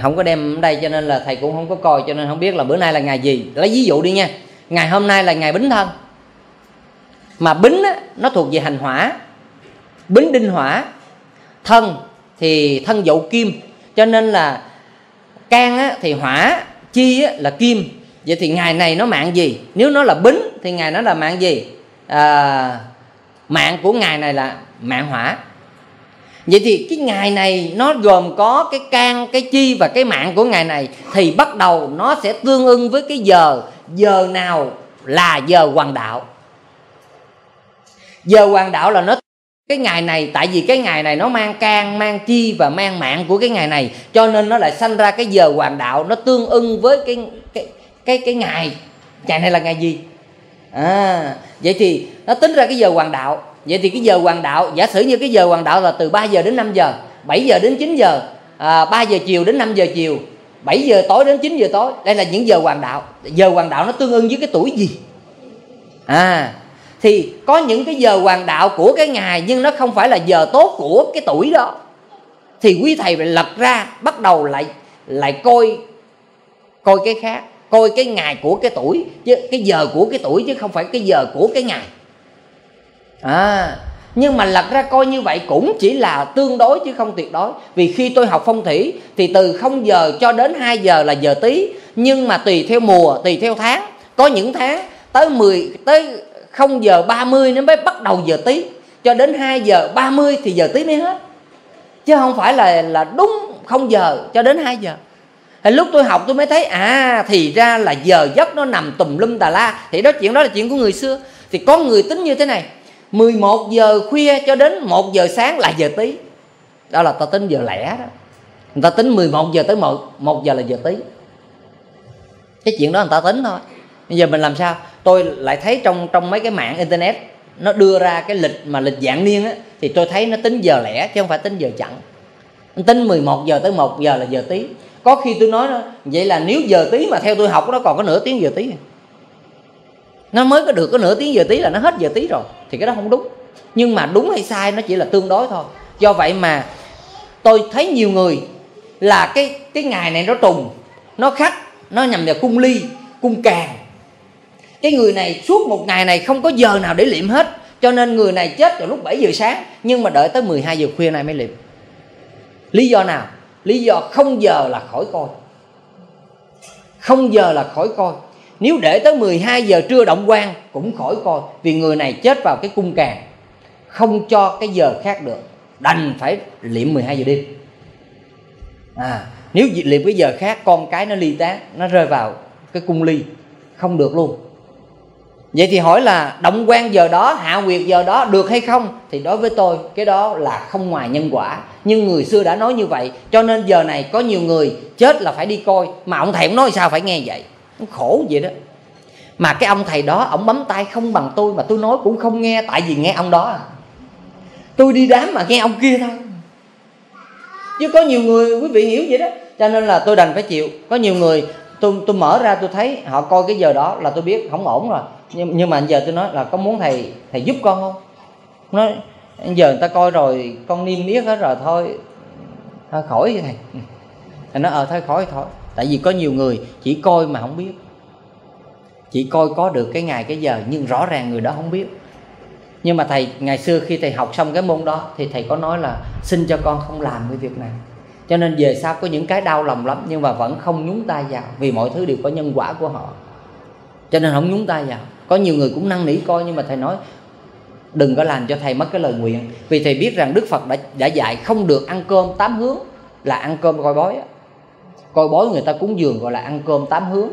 Không có đem ở đây cho nên là thầy cũng không có coi, cho nên không biết là bữa nay là ngày gì. Lấy ví dụ đi nha. Ngày hôm nay là ngày Bính Thân. Mà Bính á, nó thuộc về hành hỏa. Bính đinh hỏa, thân thì thân dậu kim, cho nên là can á, thì hỏa, chi á, là kim. Vậy thì ngày này nó mạng gì? Nếu nó là bính thì ngày nó là mạng gì? Mạng của ngày này là mạng hỏa. Vậy thì cái ngày này nó gồm có cái can, cái chi và cái mạng của ngày này, thì bắt đầu nó sẽ tương ưng với cái giờ. Giờ nào là giờ hoàng đạo? Giờ hoàng đạo là nó cái ngày này, tại vì cái ngày này nó mang can, mang chi và mang mạng của cái ngày này, cho nên nó lại sanh ra cái giờ hoàng đạo, nó tương ưng với cái ngày. Ngày này là ngày gì? Vậy thì nó tính ra cái giờ hoàng đạo. Vậy thì cái giờ hoàng đạo, giả sử như cái giờ hoàng đạo là từ 3 giờ đến 5 giờ, 7 giờ đến 9 giờ, 3 giờ chiều đến 5 giờ chiều, 7 giờ tối đến 9 giờ tối. Đây là những giờ hoàng đạo. Giờ hoàng đạo nó tương ưng với cái tuổi gì? Thì có những cái giờ hoàng đạo của cái ngày, nhưng nó không phải là giờ tốt của cái tuổi đó. Thì quý thầy phải lật ra, bắt đầu lại coi cái khác, coi cái ngày của cái tuổi, chứ cái giờ của cái tuổi, chứ không phải cái giờ của cái ngày. Nhưng mà lật ra coi như vậy cũng chỉ là tương đối chứ không tuyệt đối. Vì khi tôi học phong thủy thì từ 0 giờ cho đến 2 giờ là giờ Tý, nhưng mà tùy theo mùa, tùy theo tháng. Có những tháng tới 0 giờ 30 nó mới bắt đầu giờ Tý, cho đến 2 giờ 30 thì giờ Tý mới hết, chứ không phải là đúng 0 giờ cho đến 2 giờ. Thì lúc tôi học tôi mới thấy thì ra là giờ giấc nó nằm tùm lum tà la. Thì chuyện đó là chuyện của người xưa. Thì có người tính như thế này: 11 giờ khuya cho đến 1 giờ sáng là giờ Tý. Đó là ta tính giờ lẻ đó. Người ta tính 11 giờ tới 1 giờ là giờ Tý. Cái chuyện đó người ta tính thôi. Bây giờ mình làm sao? Tôi lại thấy trong mấy cái mạng internet nó đưa ra cái lịch mà lịch dạng niên á, thì tôi thấy nó tính giờ lẻ chứ không phải tính giờ chặn. Nó tính 11 giờ tới 1 giờ là giờ Tý. Có khi tôi nói đó, vậy là nếu giờ Tý mà theo tôi học nó còn có nửa tiếng giờ Tý, nó mới có được có nửa tiếng giờ Tý là nó hết giờ Tý rồi. Thì cái đó không đúng. Nhưng mà đúng hay sai nó chỉ là tương đối thôi. Do vậy mà tôi thấy nhiều người là cái ngày này nó trùng, nó khắc, nó nhằm vào cung ly, cung càn. Cái người này suốt một ngày này không có giờ nào để liệm hết, cho nên người này chết vào lúc 7 giờ sáng, nhưng mà đợi tới 12 giờ khuya này mới liệm. Lý do nào? Lý do 0 giờ là khỏi coi. 0 giờ là khỏi coi. Nếu để tới 12 giờ trưa động quan cũng khỏi coi, vì người này chết vào cái cung càn, không cho cái giờ khác được, đành phải liệm 12 giờ đêm. Nếu liệm cái giờ khác, con cái nó ly tán, nó rơi vào cái cung ly, không được luôn. Vậy thì hỏi là động quan giờ đó, hạ nguyệt giờ đó được hay không? Thì đối với tôi cái đó là không ngoài nhân quả. Nhưng người xưa đã nói như vậy, cho nên giờ này có nhiều người chết là phải đi coi. Mà ông thầy ông nói sao phải nghe vậy. Nó khổ vậy đó. Mà cái ông thầy đó, ông bấm tay không bằng tôi, mà tôi nói cũng không nghe. Tại vì nghe ông đó tôi đi đám mà nghe ông kia thôi. Chứ có nhiều người, quý vị hiểu vậy đó. Cho nên là tôi đành phải chịu. Có nhiều người tôi mở ra tôi thấy họ coi cái giờ đó là tôi biết không ổn rồi. Nhưng mà giờ tôi nói là có muốn thầy giúp con không? Nói giờ người ta coi rồi, con niêm yết hết rồi, thôi khỏi vậy thầy. Thầy nói thôi khỏi thôi. Tại vì có nhiều người chỉ coi mà không biết, chỉ coi có được cái ngày cái giờ, nhưng rõ ràng người đó không biết. Nhưng mà thầy ngày xưa khi thầy học xong cái môn đó thì thầy có nói là xin cho con không làm cái việc này. Cho nên về sau có những cái đau lòng lắm, nhưng mà vẫn không nhúng tay vào, vì mọi thứ đều có nhân quả của họ, cho nên không nhúng tay vào. Có nhiều người cũng năn nỉ coi, nhưng mà thầy nói đừng có làm cho thầy mất cái lời nguyện. Vì thầy biết rằng Đức Phật đã dạy không được ăn cơm 8 hướng, là ăn cơm coi bói. Coi bói người ta cúng dường gọi là ăn cơm 8 hướng.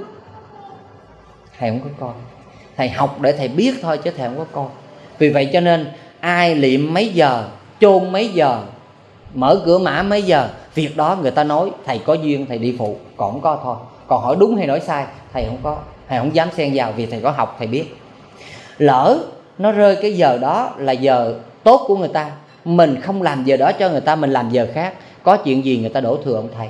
Thầy không có coi. Thầy học để thầy biết thôi chứ thầy không có coi. Vì vậy cho nên ai liệm mấy giờ, chôn mấy giờ, mở cửa mã mấy giờ, việc đó người ta nói thầy có duyên thầy đi phụ, còn không có thôi. Còn hỏi đúng hay nói sai thầy không có, thầy không dám xen vào, vì thầy có học thầy biết. Lỡ nó rơi cái giờ đó là giờ tốt của người ta, mình không làm giờ đó cho người ta, mình làm giờ khác, có chuyện gì người ta đổ thừa ông thầy.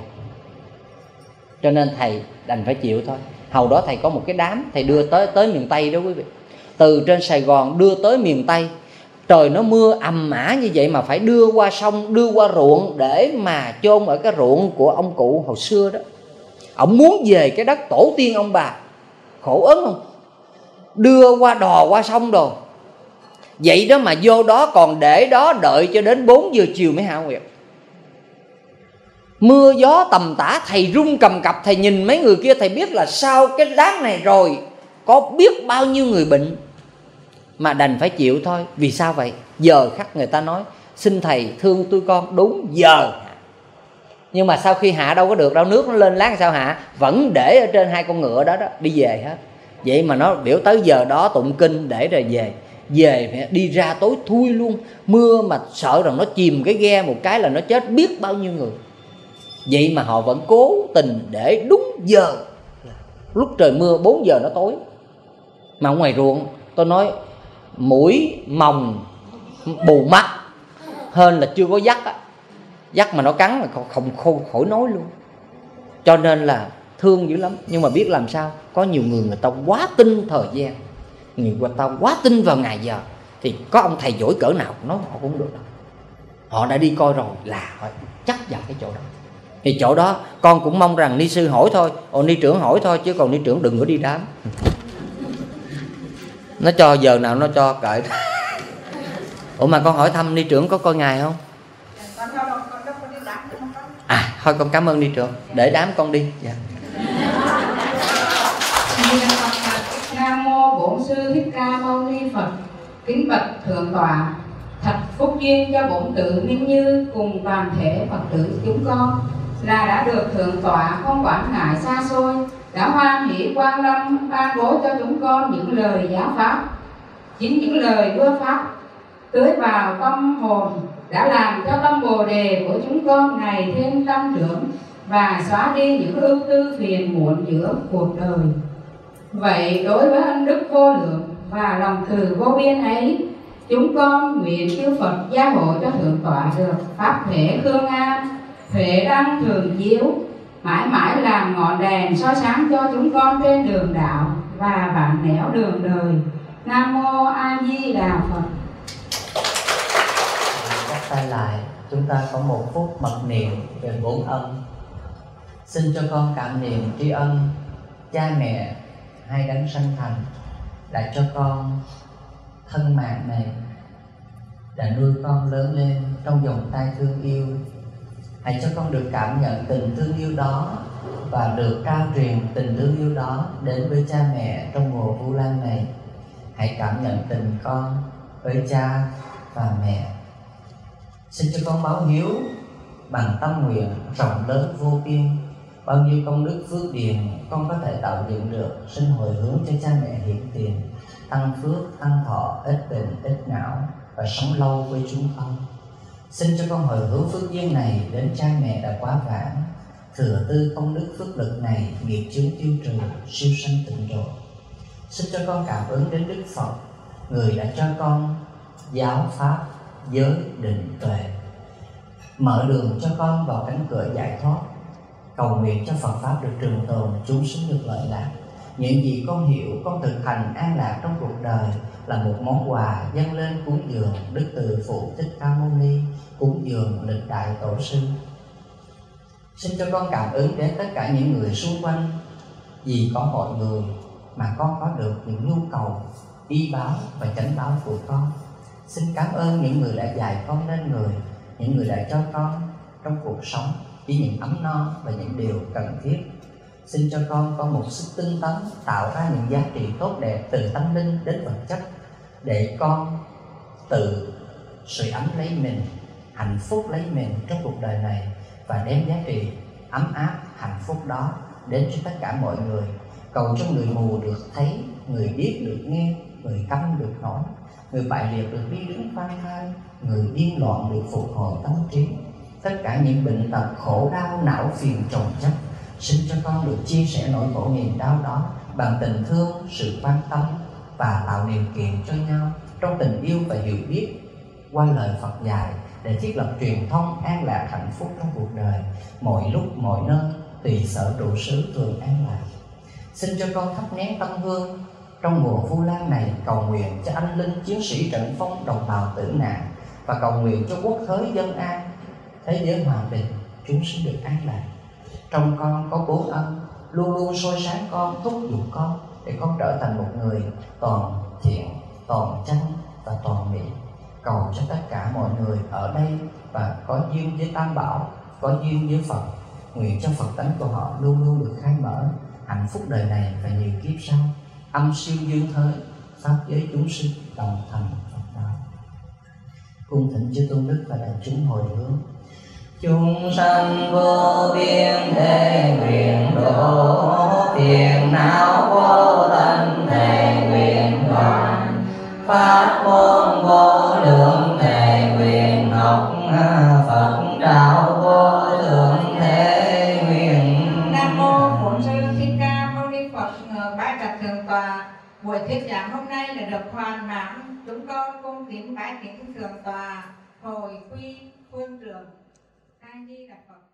Cho nên thầy đành phải chịu thôi. Hầu đó thầy có một cái đám thầy đưa tới miền Tây đó quý vị. Từ trên Sài Gòn đưa tới miền Tây, trời nó mưa ầm ả như vậy mà phải đưa qua sông, đưa qua ruộng để mà chôn ở cái ruộng của ông cụ hồi xưa đó. Ông muốn về cái đất tổ tiên ông bà, khổ ớn không? Đưa qua đò qua sông đồ. Vậy đó mà vô đó còn để đó đợi cho đến 4 giờ chiều mới hạ nguyệt. Mưa gió tầm tã, thầy run cầm cập. Thầy nhìn mấy người kia, thầy biết là sau cái đám này rồi có biết bao nhiêu người bệnh, mà đành phải chịu thôi. Vì sao vậy? Giờ khắc người ta nói xin thầy thương tôi con, đúng giờ. Nhưng mà sau khi hạ đâu có được đâu, nước nó lên láng sao hạ, vẫn để ở trên 2 con ngựa đó đó, đi về hết. Vậy mà nó biểu tới giờ đó tụng kinh để rồi về. Về đi ra tối thui luôn, mưa mà sợ rằng nó chìm cái ghe một cái là nó chết biết bao nhiêu người. Vậy mà họ vẫn cố tình để đúng giờ, lúc trời mưa 4 giờ nó tối. Mà ở ngoài ruộng tôi nói mũi mồng bù mắt hơn là chưa có dắt á. Dắt mà nó cắn là không khỏi nói luôn. Cho nên là thương dữ lắm. Nhưng mà biết làm sao, có nhiều người ta quá tin thời gian, người ta quá tin vào ngày giờ, thì có ông thầy giỏi cỡ nào nói họ cũng được đâu. Họ đã đi coi rồi là họ chắc vào cái chỗ đó. Thì chỗ đó con cũng mong rằng ni sư hỏi thôi, ni trưởng hỏi thôi, chứ còn ni trưởng đừng có đi đám. Nó cho giờ nào nó cho kệ. Ủa mà con hỏi thăm ni trưởng có coi ngày không? À thôi con cảm ơn ni trưởng, để đám con đi. Dạ. Nam mô Bổn Sư Thích Ca Mâu Ni Phật. Kính bạch thượng tọa, thật phúc duyên cho bổn tự Minh Như cùng toàn thể Phật tử chúng con là đã được thượng tọa không quản ngại xa xôi, đã hoan hỷ quan lâm ban bố cho chúng con những lời giáo pháp. Chính những lời đưa pháp tưới vào tâm hồn đã làm cho tâm bồ đề của chúng con ngày thêm tăng trưởng và xóa đi những ưu tư phiền muộn giữa cuộc đời. Vậy đối với ân đức vô lượng và lòng từ vô biên ấy, chúng con nguyện chư Phật gia hộ cho thượng tọa được pháp thể khương an, huệ đăng thường chiếu, mãi mãi làm ngọn đèn soi sáng cho chúng con trên đường đạo và bản nẻo đường đời. Nam mô A Di Đà Phật. Chắp tay lại, chúng ta có 1 phút mật niệm về 4 ân. Xin cho con cảm niệm tri ân cha mẹ hai đấng sanh thành đã cho con thân mạng này, đã nuôi con lớn lên trong vòng tay thương yêu. Hãy cho con được cảm nhận tình thương yêu đó và được trao truyền tình thương yêu đó đến với cha mẹ trong mùa Vu Lan này. Hãy cảm nhận tình con với cha và mẹ. Xin cho con báo hiếu bằng tâm nguyện rộng lớn vô biên. Bao nhiêu công đức phước điền con có thể tạo dựng được, xin hồi hướng cho cha mẹ hiện tiền, tăng phước, tăng thọ, ít bệnh, ít não và sống lâu với chúng con. Xin cho con hồi hướng phước duyên này đến cha mẹ đã quá vãng, thừa tư công đức phước lực này, nghiệp chướng tiêu trừ, siêu sanh tịnh độ. Xin cho con cảm ứng đến Đức Phật, người đã cho con giáo pháp, giới, định, tuệ, mở đường cho con vào cánh cửa giải thoát. Cầu nguyện cho Phật pháp được trường tồn, chúng sinh được lợi lạc. Những gì con hiểu, con thực hành an lạc trong cuộc đời là một món quà dâng lên cúng dường Đức Từ Phụ Thích Ca Mâu Ni, cúng dường lịch đại tổ sư. Xin cho con cảm ứng đến tất cả những người xung quanh, vì có mọi người mà con có được những nhu cầu y báo và chánh báo của con. Xin cảm ơn những người đã dạy con nên người, những người đã cho con trong cuộc sống với những ấm no và những điều cần thiết. Xin cho con có một sức tinh tấn tạo ra những giá trị tốt đẹp từ tâm linh đến vật chất, để con tự sưởi ấm lấy mình, hạnh phúc lấy mình trong cuộc đời này và đem giá trị ấm áp hạnh phúc đó đến cho tất cả mọi người. Cầu cho người mù được thấy, người điếc được nghe, người câm được nói, người bại liệt được đi đứng khoan thai, người điên loạn được phục hồi tâm trí. Tất cả những bệnh tật, khổ đau, não phiền chồng chất, xin cho con được chia sẻ nỗi khổ niềm đau đó bằng tình thương, sự quan tâm và tạo điều kiện cho nhau trong tình yêu và hiểu biết qua lời Phật dạy, để thiết lập truyền thông an lạc hạnh phúc trong cuộc đời, mọi lúc mọi nơi tùy sở trụ xứ thường an lạc. Xin cho con thắp nén tâm hương trong mùa Vu Lan này, cầu nguyện cho anh linh chiến sĩ trận phong đồng bào tử nạn, và cầu nguyện cho quốc thới dân an, thế giới hòa bình, chúng sinh được an lạc. Trong con có 4 ân luôn luôn soi sáng con, thúc giục con để con trở thành một người toàn thiện, toàn chân, và toàn mỹ, cầu cho tất cả mọi người ở đây và có duyên với Tam Bảo, có duyên với Phật, nguyện cho Phật tánh của họ luôn luôn được khai mở, hạnh phúc đời này và nhiều kiếp sau, âm siêu dương thới, pháp giới chúng sinh đồng thành Phật đạo. Cung thỉnh chư tôn đức và đại chúng hồi hướng. Chúng sanh vô biên thể nguyện độ, phiền não vô tận thể nguyện đoạn, pháp môn vô lượng thể nguyện học, Phật đạo vô thượng thể nguyện. Nam mô Bổn Sư Thích Ca Mâu Ni Phật. Bái Trật Thượng Tọa, buổi thuyết giảng hôm nay là được hoàn mãn. Chúng con cung kính bái kính Thượng Tọa hồi quy phương trưởng. A Di Đà Phật.